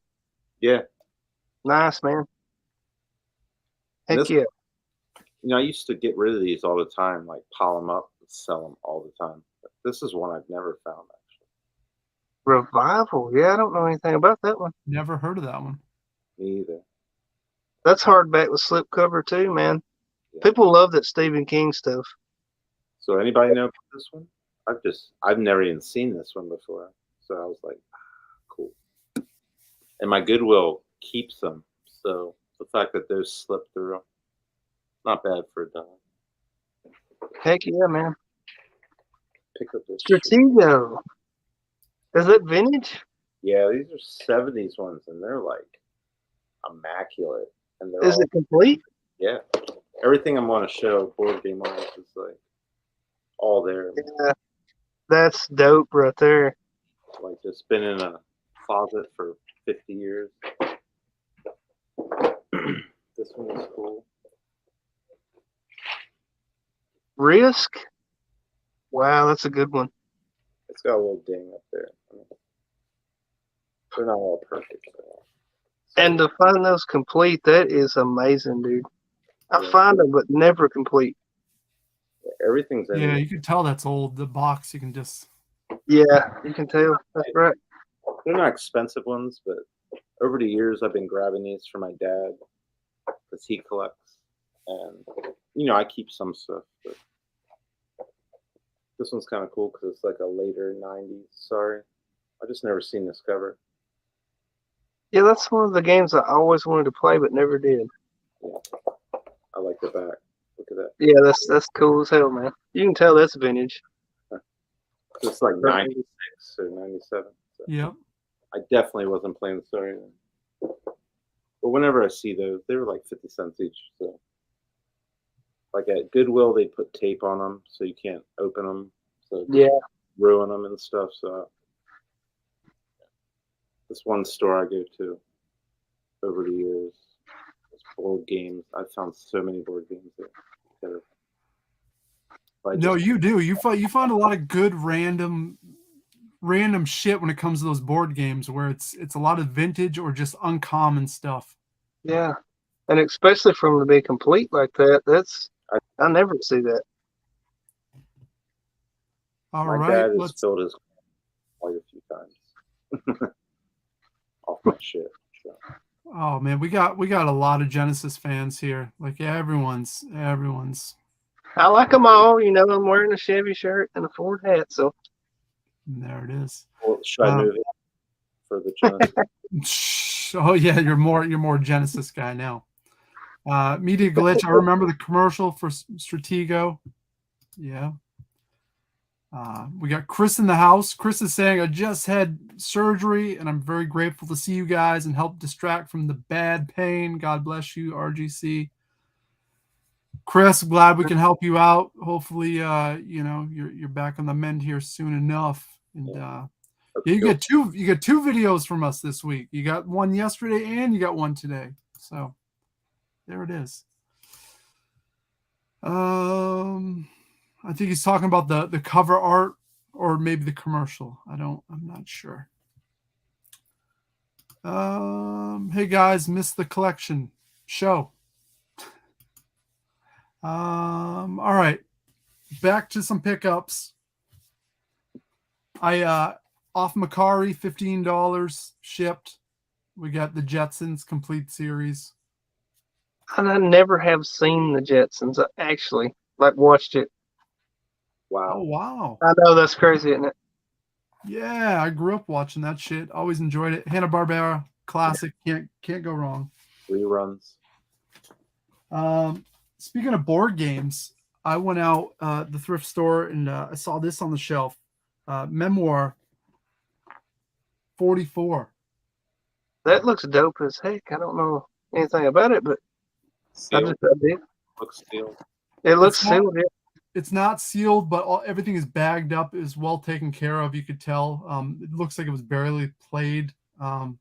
Yeah. Nice, man. Heck This- yeah. I used to get rid of these all the time, like pile them up and sell them all the time. But this is one I've never found, actually. Revival. Yeah, I don't know anything about that one. Never heard of that one. Me either. That's hardback with slipcover too, man. Yeah. People love that Stephen King stuff. So anybody know about this one? I've never even seen this one before. So I was like, cool. And my Goodwill keeps them. So the fact that those slip through, not bad for a dog. Heck yeah, man. Pick up this shit. Stratego. Is it vintage? Yeah, these are 70s ones, and they're like immaculate. And they're Is all, it complete? yeah. Everything I'm going to show board game wise is like all there. Yeah. That's dope right there. Like it's been in a closet for 50 years. This one is cool. Risk? Wow, that's a good one. It's got a little ding up there. They're not all perfect. And to find those complete, that is amazing, dude. I Yeah. find them, but never complete. Everything's in Yeah, there. you can tell that's old. The box, you can just. Yeah, you can tell. That's right. They're not expensive ones, but over the years, I've been grabbing these for my dad because he collects. And, I keep some stuff. But this one's kind of cool because it's like a later 90s. Sorry. I just never seen this cover. Yeah, that's one of the games I always wanted to play, but never did. Yeah. I like the back. Look at that. Yeah, that's cool as hell, man. You can tell that's vintage. It's like 96 or 97. So Yep. I definitely wasn't playing the story then. But whenever I see those, they were like 50 cents each. So, like at Goodwill, they put tape on them so you can't open them. So Yeah. ruin them and stuff. So this one store I go to over the years, it's board games. I've found so many board games that are. No, you do. You find a lot of good random shit when it comes to those board games where it's a lot of vintage or just uncommon stuff. Yeah. And especially for them to be complete like that, I never see that. All My right, dad has let's. filled his quite a few times off my shit. So. Oh man, we got a lot of Genesis fans here. Like everyone's. I like them all. I'm wearing a Chevy shirt and a Ford hat, so. There it is. Well, should I move it for the Genesis? Oh yeah, you're more Genesis guy now. Media Glitch. I remember the commercial for Stratego. Yeah. We got Chris in the house. Chris is saying, I just had surgery and I'm very grateful to see you guys and help distract from the bad pain. God bless you, RGC. Chris, glad we can help you out. Hopefully, you're back on the mend here soon enough. And you get two videos from us this week. You got one yesterday and you got one today. So there it is. I think he's talking about the cover art or maybe the commercial. I'm not sure. Hey guys, missed the collection show. All right, back to some pickups. I Off Macari, $15 shipped. We got the Jetsons complete series. And I never have seen the Jetsons, actually. Like, watched it. Wow. Oh, wow. I know, that's crazy, isn't it? Yeah, I grew up watching that shit. Always enjoyed it. Hanna-Barbera, classic. Can't go wrong. Reruns. Speaking of board games, I went out the thrift store and I saw this on the shelf. Memoir 44. That looks dope as heck. I don't know anything about it, but I Sealed. did. Looks sealed. It looks It's not- sealed. Yeah. It's not sealed, but everything is bagged up, is well taken care of. You could tell. It looks like it was barely played. World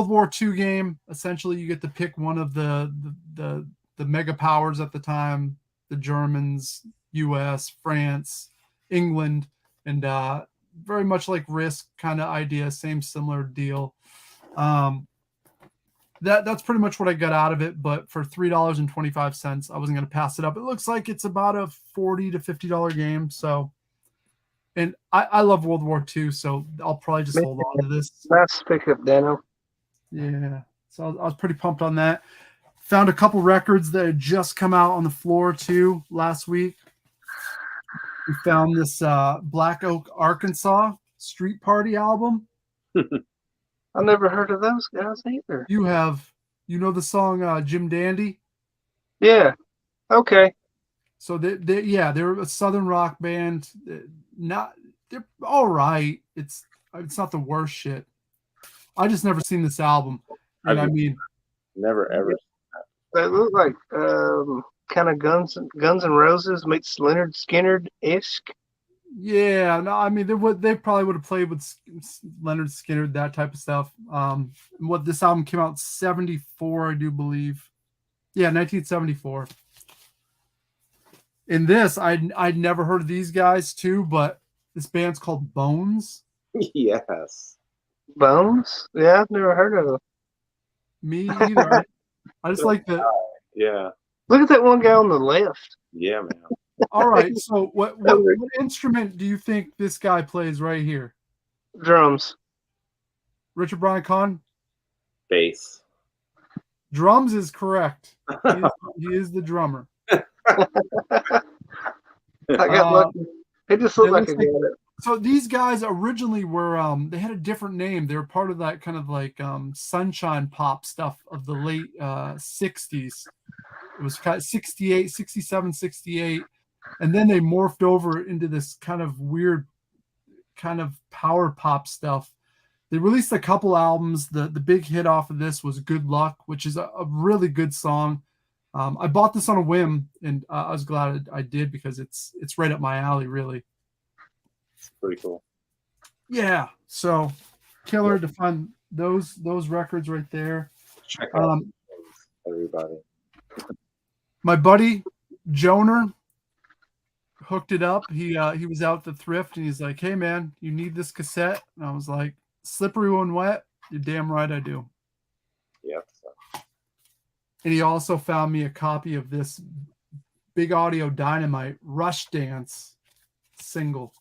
War II game. Essentially, you get to pick one of the mega powers at the time: the Germans, U.S., France, England, and very much like Risk kind of idea, similar deal. That's pretty much what I got out of it. But for $3.25, I wasn't going to pass it up. It looks like it's about a $40 to $50 game. So, and I love World War II, so I'll probably just hold on to this. Nice pickup, Dano. Yeah. So I was pretty pumped on that. Found a couple records that had just come out on the floor too last week. We found this Black Oak, Arkansas Street Party album. I never heard of those guys either. You know the song Jim Dandy? Yeah. Okay. So they're a southern rock band. They're all right. It's not the worst shit. I just never seen this album, and I mean, never ever. They look like kind of Guns and Roses meets Leonard Skinner-ish. yeah. No, I mean they probably would have played with Leonard Skinner, that type of stuff. What this album came out 74, I do believe. Yeah, 1974. In this, I'd never heard of these guys too, but this band's called Bones. Yes. Bones? Yeah, I've never heard of them. Me either. I just like the. Yeah. Look at that one guy on the left. Yeah, man. All right. So what instrument do you think this guy plays right here? Drums. Richard Brian Kahn? Bass. Drums is correct. He is the drummer. I got lucky. He just looked like a guy that. So these guys originally were they had a different name. They were part of that kind of like sunshine pop stuff of the late 60s. It was kind of 68, 67, 68. And then they morphed over into this kind of weird kind of power pop stuff. They released a couple albums. The big hit off of this was Good Luck, which is a really good song. I bought this on a whim, and I was glad I did because it's right up my alley, really. Pretty cool. Yeah, so killer to find those records right there. Check out everybody. My buddy Joner hooked it up. He was out at the thrift and he's like, "Hey man, you need this cassette?" And I was like, "Slippery when wet, you're damn right I do." Yep. And he also found me a copy of this Big Audio Dynamite Rush Dance single.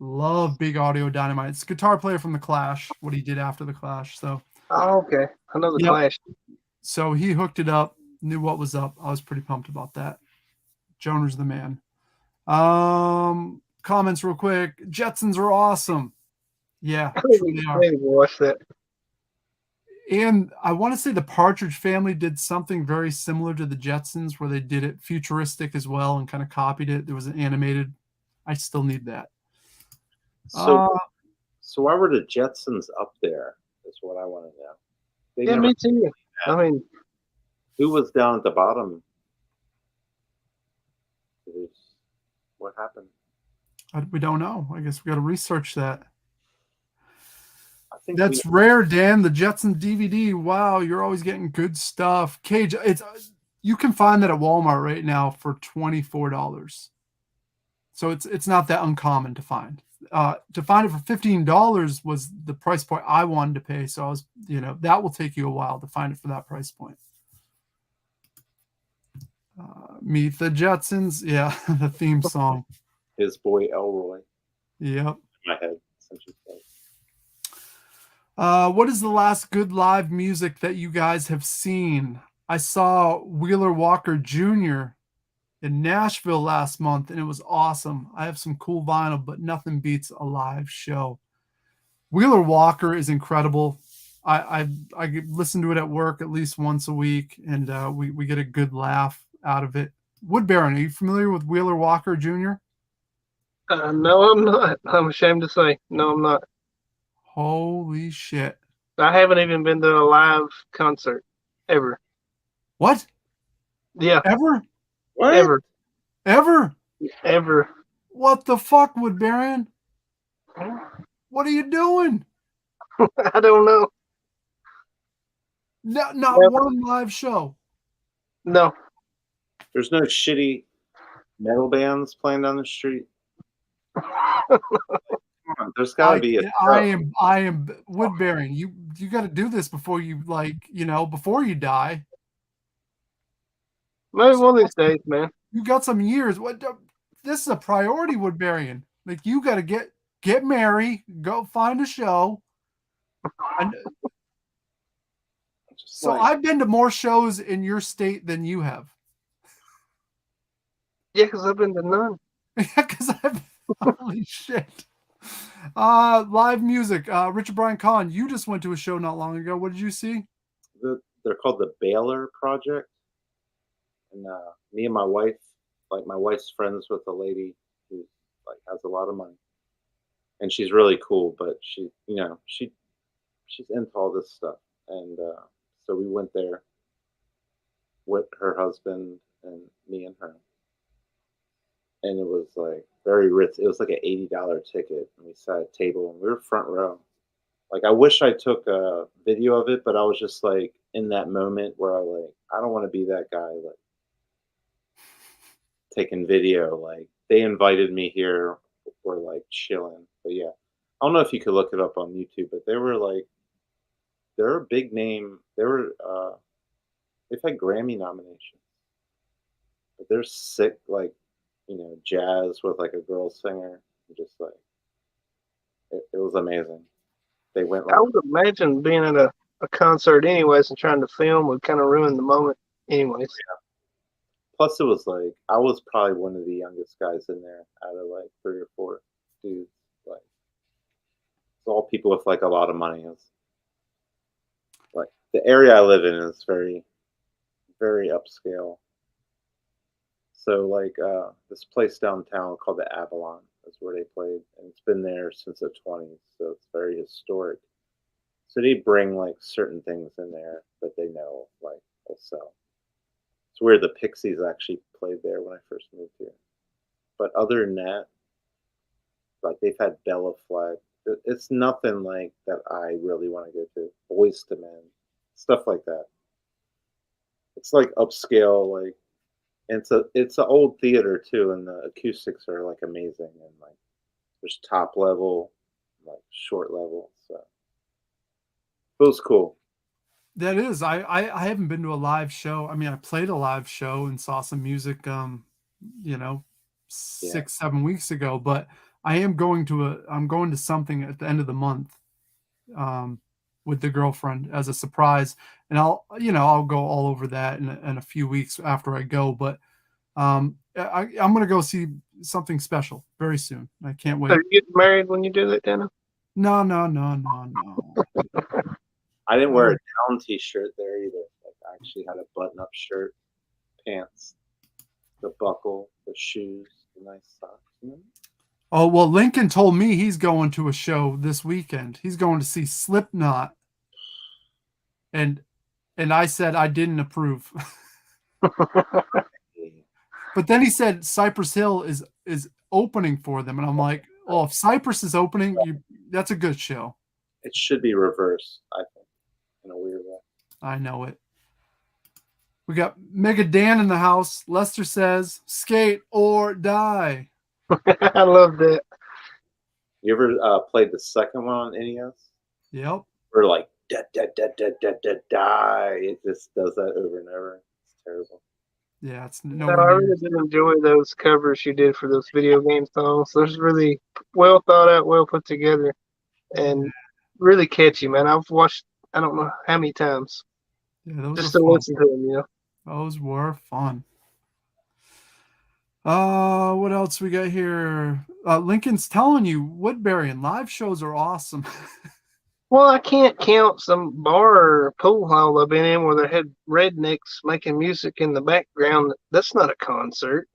Love Big Audio Dynamite. It's a guitar player from The Clash, what he did after The Clash. So, Oh, okay. I know the Clash. So he hooked it up, knew what was up. I was pretty pumped about that. Joner's the man. Comments real quick. Jetsons are awesome. Yeah, I truly need are. to watch that. And I want to say the Partridge Family did something very similar to the Jetsons where they did it futuristic as well and kind of copied it. There was an animated. I still need that. So why were the Jetsons up there? Is what I want to know. Yeah, me too. I mean, who was down at the bottom? What happened? We don't know. I guess we got to research that. I think That's rare, Dan. The Jetson DVD. Wow, you're always getting good stuff. Cage, you can find that at Walmart right now for $24. So it's not that uncommon to find. To find it for $15 was the price point I wanted to pay. So I was, that will take you a while to find it for that price point. Meet the Jetsons. Yeah, the theme song. His boy Elroy. Yep. in my head since you said. What is the last good live music that you guys have seen? I saw Wheeler Walker Jr. in Nashville last month, and it was awesome. I have some cool vinyl, but nothing beats a live show. Wheeler Walker is incredible. I listen to it at work at least once a week, and we get a good laugh out of it. Woodbarion, are you familiar with Wheeler Walker Jr.? No, I'm not. I'm ashamed to say. No, I'm not. Holy shit. I haven't even been to a live concert ever. What? Yeah, Ever? What? ever, Ever? ever. What the fuck, Woodbarion? What are you doing? I don't know. Not Yep. one live show. No. There's no shitty metal bands playing down the street. Come on, there's got to be a I am Woodbarion. You got to do this before you before you die. Maybe one of these days, man. You got some years. What? This is a priority, Woodbarion. Like you got to get married, go find a show. So I've been to more shows in your state than you have. Yeah, because I've been to none. Yeah, because holy shit. Live music. Richard Brian Kahn, you just went to a show not long ago. What did you see? They're called the Baylor Project, and me and my wife, like my wife's friends with a lady who like has a lot of money, and she's really cool, but she's into all this stuff, and so we went there with her husband and me and her, and it was like very rich. It was like an $80 ticket, and we sat at a table, and we were front row. Like I wish I took a video of it, but I was just like in that moment where I don't want to be that guy like taking video. Like they invited me here, we're like chilling. But yeah, I don't know if you could look it up on YouTube, but they're a big name. They've had Grammy nominations, but they're sick like jazz with like a girl singer. Just like it was amazing. They went like I would imagine being at a concert anyways and trying to film would kind of ruin the moment anyways. Yeah. Plus it was like I was probably one of the youngest guys in there out of like 3 or 4 dudes. Like it's all people with like a lot of money. It's like the area I live in is very, very upscale. So like this place downtown called the Avalon is where they played, and it's been there since the 20s, so it's very historic. So they bring like certain things in there that they know like will sell. It's where the Pixies actually played there when I first moved here. But other than that, like they've had Bella Flag. It's nothing like that I really want to go to. Boys to Men, stuff like that. It's like upscale, like. And it's an old theater too, and the acoustics are like amazing, and like there's top level, like short level. So it was cool. That is. I haven't been to a live show. I mean, I played a live show and saw some music 6-7 weeks ago, but I'm going to something at the end of the month with the girlfriend as a surprise, and I'll go all over that in a few weeks after I go, but I'm going to go see something special very soon. I can't wait. Are you getting married when you do that, Dana? No. I didn't wear a down t-shirt there either. Like I actually had a button-up shirt, pants, the buckle, the shoes, the nice socks. Oh, well, Lincoln told me he's going to a show this weekend. He's going to see Slipknot. And I said I didn't approve. But then he said Cypress Hill is opening for them. And I'm like, oh, if Cypress is opening, that's a good show. It should be reversed, I think, in a weird way. I know it. We got Mega Dan in the house. Lester says, skate or die. I love that. You ever played the second one on NES? Yep. Or like die. It just does that over and over. It's terrible. Yeah, it's No, nowhere I near. really did enjoy those covers she did for those video game songs. Those really well thought out, well put together, and really catchy, man. I've watched I don't know how many times Yeah, those are just to fun. listen to them. You know, Those were fun. What else we got here? Lincoln's telling you Woodbarion live shows are awesome. well, I can't count some bar or pool hall I've been in where they had rednecks making music in the background. That's not a concert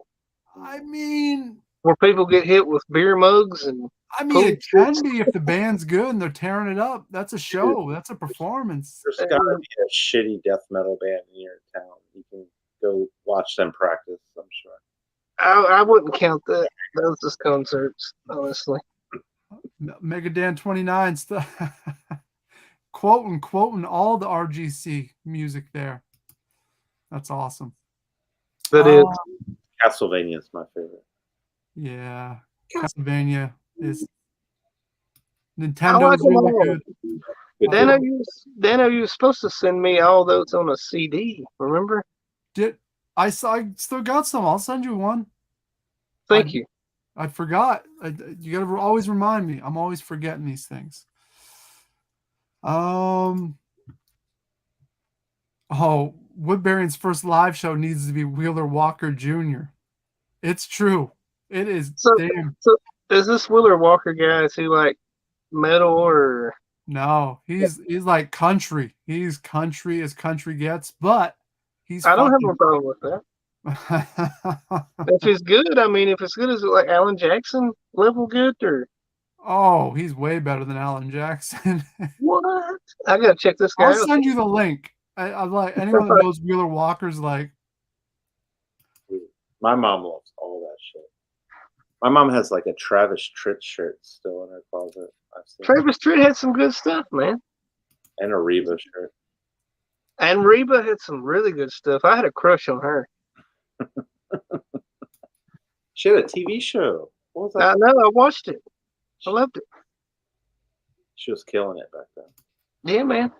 I mean, where people get hit with beer mugs and pool it can sticks. be if the band's good and they're tearing it up. That's a show. That's a performance. There's got to be a shitty death metal band in your town. You can go watch them practice, I'm sure. I wouldn't count those as concerts, honestly. Megadan 29 stuff. quoting all the RGC music there. That's awesome. That is. Castlevania is my favorite. Yeah. Castlevania is I Nintendo's like them really all. good. Dano, you were supposed to send me all those on a CD, remember? I still got some. I'll send you one. Thank you. I forgot. You got to always remind me. I'm always forgetting these things. Oh, Woodbarion's first live show needs to be Wheeler Walker Jr. It's true. It is. So is this Wheeler Walker guy, is he like metal or? No, he's like country. He's country as country gets, but I don't have a problem with that. If it's good, I mean, if it's good, is it like Alan Jackson level good or? Oh, he's way better than Alan Jackson. What? I gotta check this guy out. I'll send you the link. I like anyone that knows Wheeler Walker's like. My mom loves all that shit. My mom has like a Travis Tritt shirt still in her closet. Travis Tritt had some good stuff, man. And a Reba shirt. And Reba had some really good stuff. I had a crush on her. She had a TV show. What was that? I know. I watched it. I loved it. She was killing it back then. Yeah, man.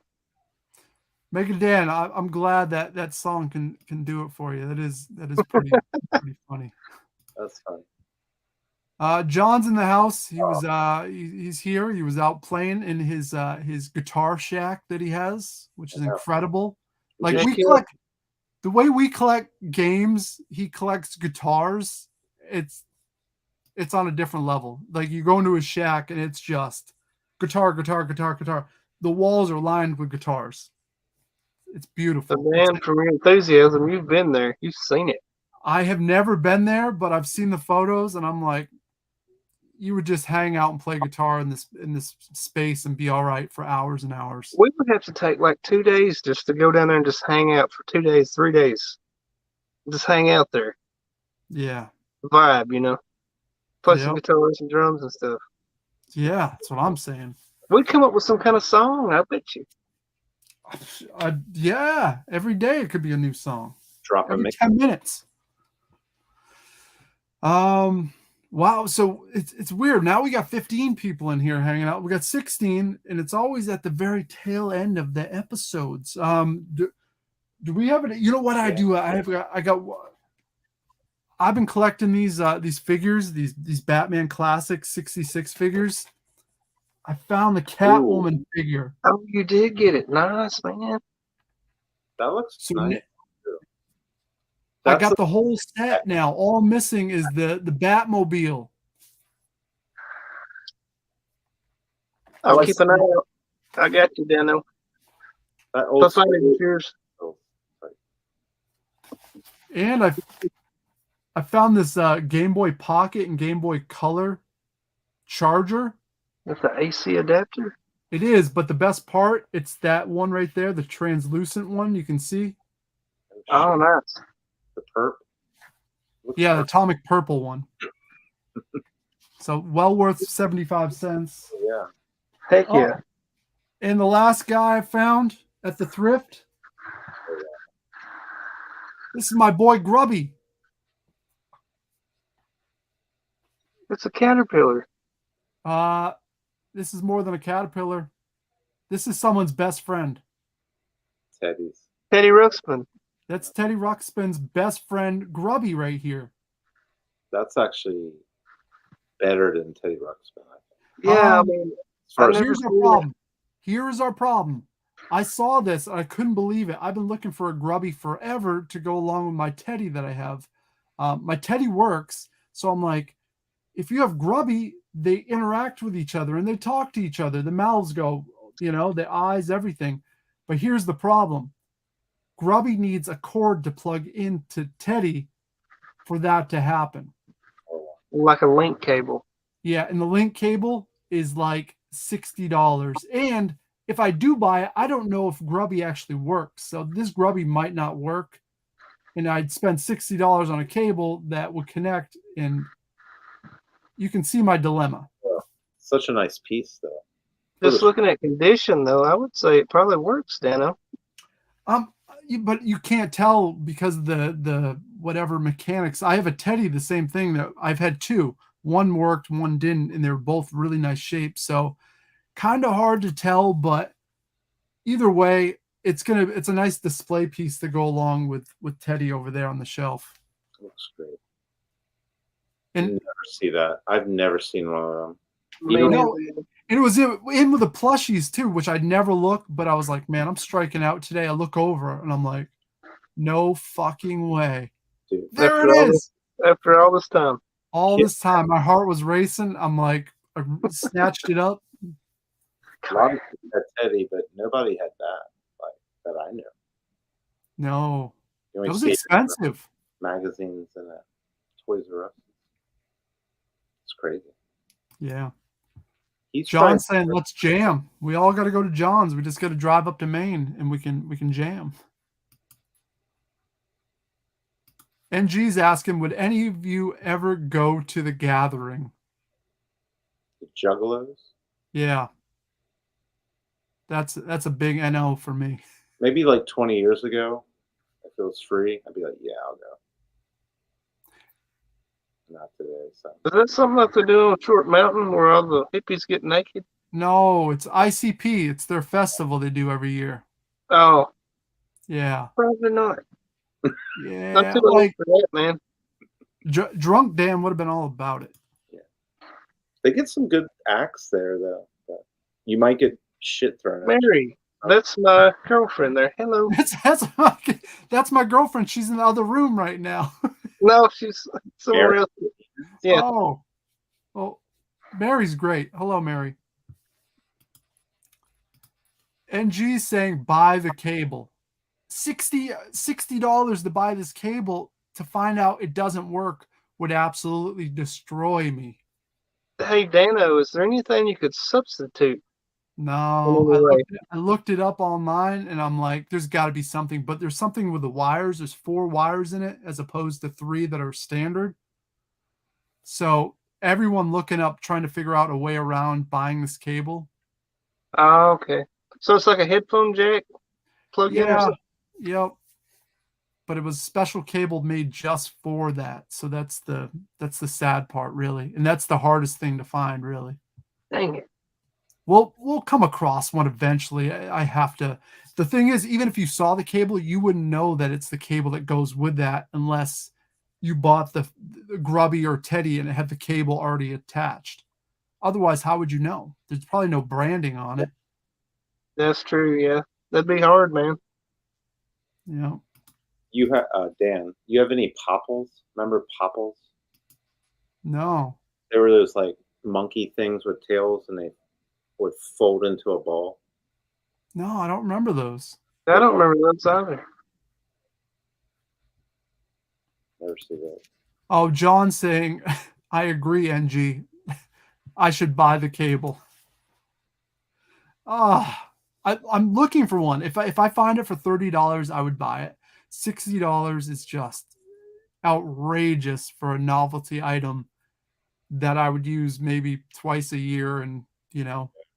Megan Dan, I'm glad that song can do it for you. That is pretty pretty funny. That's funny. John's in the house. He was he's here. He was out playing in his guitar shack that he has, which is incredible. Like we collect the way we collect games, he collects guitars. It's on a different level. Like you go into his shack and it's just guitar. The walls are lined with guitars. It's beautiful. The man from Your Enthusiasm, you've been there. You've seen it. I have never been there, but I've seen the photos and I'm like, you would just hang out and play guitar in this space and be all right for hours and hours. We would have to take like 2 days just to go down there and just hang out for 2 days, 3 days. Just hang out there. Yeah. Vibe, you know. Play some guitars and drums and stuff. Yeah, that's what I'm saying. We'd come up with some kind of song, I bet you. Yeah, every day it could be a new song. Drop every 10 minutes. Wow, so it's weird. Now we got 15 people in here hanging out. We got 16, and it's always at the very tail end of the episodes. Do we have it? You know what I do? I've been collecting these figures, these Batman Classic 66 figures. I found the Catwoman figure. Oh, you did get it. Nice, man. That looks nice. I got the whole set now. All missing is the Batmobile. I'll keep an eye out. I got you, Dano. I'll find it in yours. And I found this Game Boy Pocket and Game Boy Color charger. That's an AC adapter? It is, but the best part, it's that one right there, the translucent one you can see. Oh, nice. The perp? Yeah, the atomic purple one. So well worth 75 cents. Yeah. Heck yeah. And the last guy I found at the thrift. This is my boy Grubby. It's a caterpillar. This is more than a caterpillar. This is someone's best friend. Teddy's. Teddy Ruxpin. That's Teddy Ruxpin's best friend, Grubby, right here. That's actually better than Teddy Ruxpin, I think. Yeah, I Um, mean, As never Here's our seen problem. Here's our problem. I saw this and I couldn't believe it. I've been looking for a Grubby forever to go along with my Teddy that I have. My Teddy works, so I'm like, if you have Grubby, they interact with each other and they talk to each other. The mouths go, the eyes, everything. But here's the problem. Grubby needs a cord to plug into Teddy for that to happen. like a link cable. Yeah, and the link cable is like $60. And if I do buy it, I don't know if Grubby actually works. So this Grubby might not work. And I'd spend $60 on a cable that would connect, and you can see my dilemma. Such a nice piece, though. Just looking at condition, though, I would say it probably works, Dano. But you can't tell because the whatever mechanics. I have a Teddy, the same thing that I've had two. One worked, one didn't, and they're both really nice shapes. So kind of hard to tell, but either way, it's a nice display piece to go along with Teddy over there on the shelf. Looks great. And you never see that. I've never seen one of them. And it was in with the plushies too, which I'd never look, but I was like, man, I'm striking out today. I look over and I'm like, no fucking way. Dude, there it is. After all this time. All this time, my heart was racing. I'm like, I snatched it up. A lot of people had Teddy, but nobody had that, that I knew. No. It was expensive. Magazines and Toys R Us. It's crazy. Yeah. He's John's saying, let's jam. We all got to go to John's. We just got to drive up to Maine and we can jam. NG's asking, would any of you ever go to the gathering? The Juggalos? Yeah. That's a big NO for me. Maybe like 20 years ago, if it was free, I'd be like, yeah, I'll go. Not today. So. Is that something like they do on Short Mountain where all the hippies get naked? No, it's ICP. It's their festival they do every year. Oh. Yeah. Probably not. Yeah. Not too late for that, man. Drunk Dan would have been all about it. Yeah. They get some good acts there, though. But you might get shit thrown at you. Mary, that's my girlfriend there. Hello. That's my girlfriend. She's in the other room right now. No, she's somewhere else. Yeah. Oh. Well, Mary's great. Hello, Mary. NG's saying buy the cable. $60 to buy this cable to find out it doesn't work would absolutely destroy me. Hey, Dano, is there anything you could substitute? No, I looked it up online and I'm like, there's got to be something, but there's something with the wires. There's 4 wires in it as opposed to 3 that are standard. So everyone looking up, trying to figure out a way around buying this cable. Oh, okay. So it's like a headphone jack plug in or something? Yep. But it was special cable made just for that. So that's the sad part, really. And that's the hardest thing to find, really. Dang it. We'll come across one eventually. I have to. The thing is, even if you saw the cable, you wouldn't know that it's the cable that goes with that unless you bought the Grubby or Teddy and it had the cable already attached. Otherwise, how would you know? There's probably no branding on it. That's true, yeah. That'd be hard, man. Yeah. You have Dan. You have any popples? Remember popples? No. There were those like monkey things with tails, and they would fold into a ball. No, I don't remember those. I don't remember those either. Never see that. Oh, John saying, I agree, NG. I should buy the cable. I'm looking for one. If I find it for $30, I would buy it. $60 is just outrageous for a novelty item that I would use maybe twice a year and,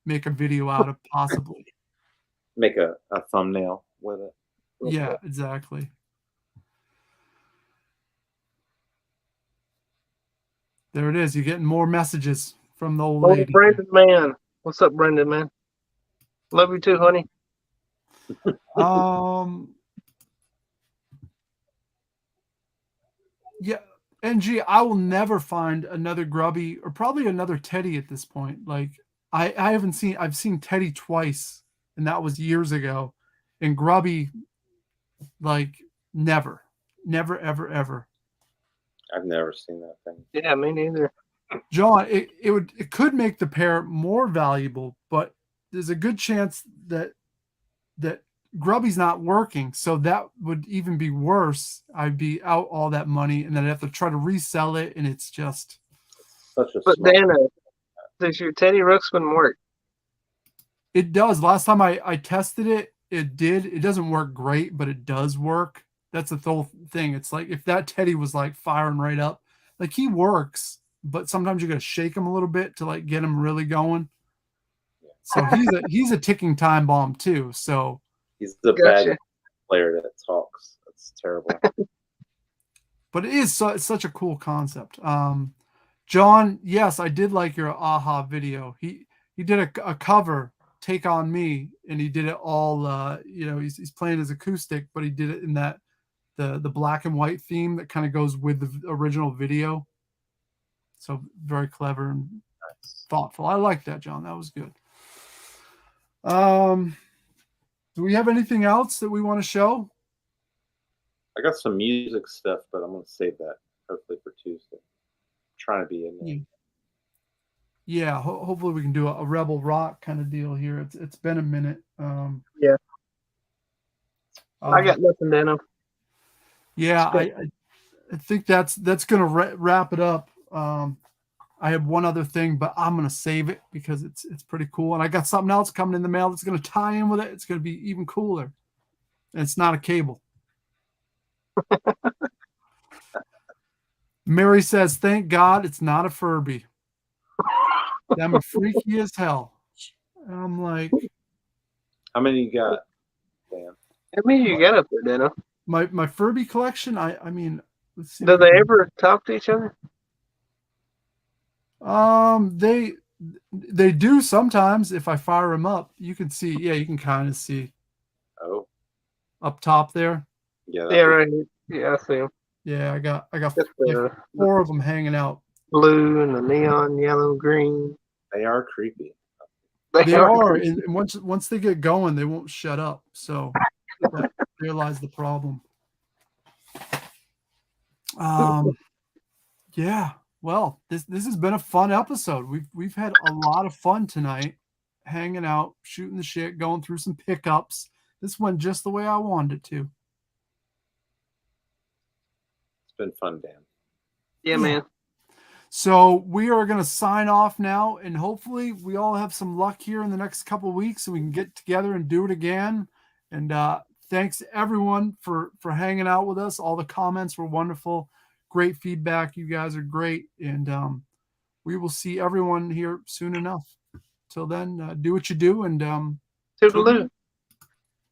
make a video out of possibly. Make a thumbnail with it. Yeah, exactly. There it is. You're getting more messages from the old lady. Brandon, man. What's up, Brandon, man? Love you too, honey. Yeah, NG, I will never find another Grubby or probably another Teddy at this point. Like I haven't seen I've seen Teddy twice, and that was years ago. And Grubby, like never. Never, ever, ever. I've never seen that thing. Yeah, me neither. John, it could make the pair more valuable, but there's a good chance that Grubby's not working, so that would even be worse. I'd be out all that money, and then I'd have to try to resell it, and it's just Such a But small. Dana, does your Teddy Ruxpin work? it does. Last time I tested it, it did. It doesn't work great, but it does work. That's the whole thing. It's like if that Teddy was like firing right up, like he works, but sometimes you gotta shake him a little bit to like get him really going. So he's a ticking time bomb too. So He's the Gotcha. bad player that talks. That's terrible. but it's such a cool concept. John, yes, I did like your AHA video. He did a cover, Take on Me, and he did it all. He's playing his acoustic, but he did it in that the black and white theme that kind of goes with the original video. So very clever and thoughtful. I like that, John. That was good. Do we have anything else that we want to show? I got some music stuff, but I'm going to save that hopefully for Tuesday. I'm trying to be in there. Yeah, hopefully we can do a Rebel Rock kind of deal here. It's been a minute. Yeah. I got nothing, Dana. Yeah, I think that's going to wrap it up. I have one other thing, but I'm going to save it because it's pretty cool. And I got something else coming in the mail that's going to tie in with it. It's going to be even cooler. And it's not a cable. Mary says, thank God it's not a Furby. I'm freaky as hell. And I'm like, How many you got, Dan? How many you got up there, Dana? my Furby collection, I mean, let's see. Do they ever talk to each other? They do sometimes. If I fire them up, you can see. Yeah, you can kind of see. Oh, up top there. Yeah. Right here. Yeah, I see them. Yeah, I got That's like 4 of them hanging out. Blue and the neon yellow green. They are creepy. They are, and once they get going, they won't shut up. So I realize the problem. Yeah. Well, this has been a fun episode. We've had a lot of fun tonight, hanging out, shooting the shit, going through some pickups. This went just the way I wanted it to. It's been fun, Dan. Yeah, man. So we are going to sign off now, and hopefully we all have some luck here in the next couple of weeks, so we can get together and do it again. And thanks everyone for hanging out with us. All the comments were wonderful. Great feedback. You guys are great. And we will see everyone here soon enough. Till then, do what you do. And Toodaloo.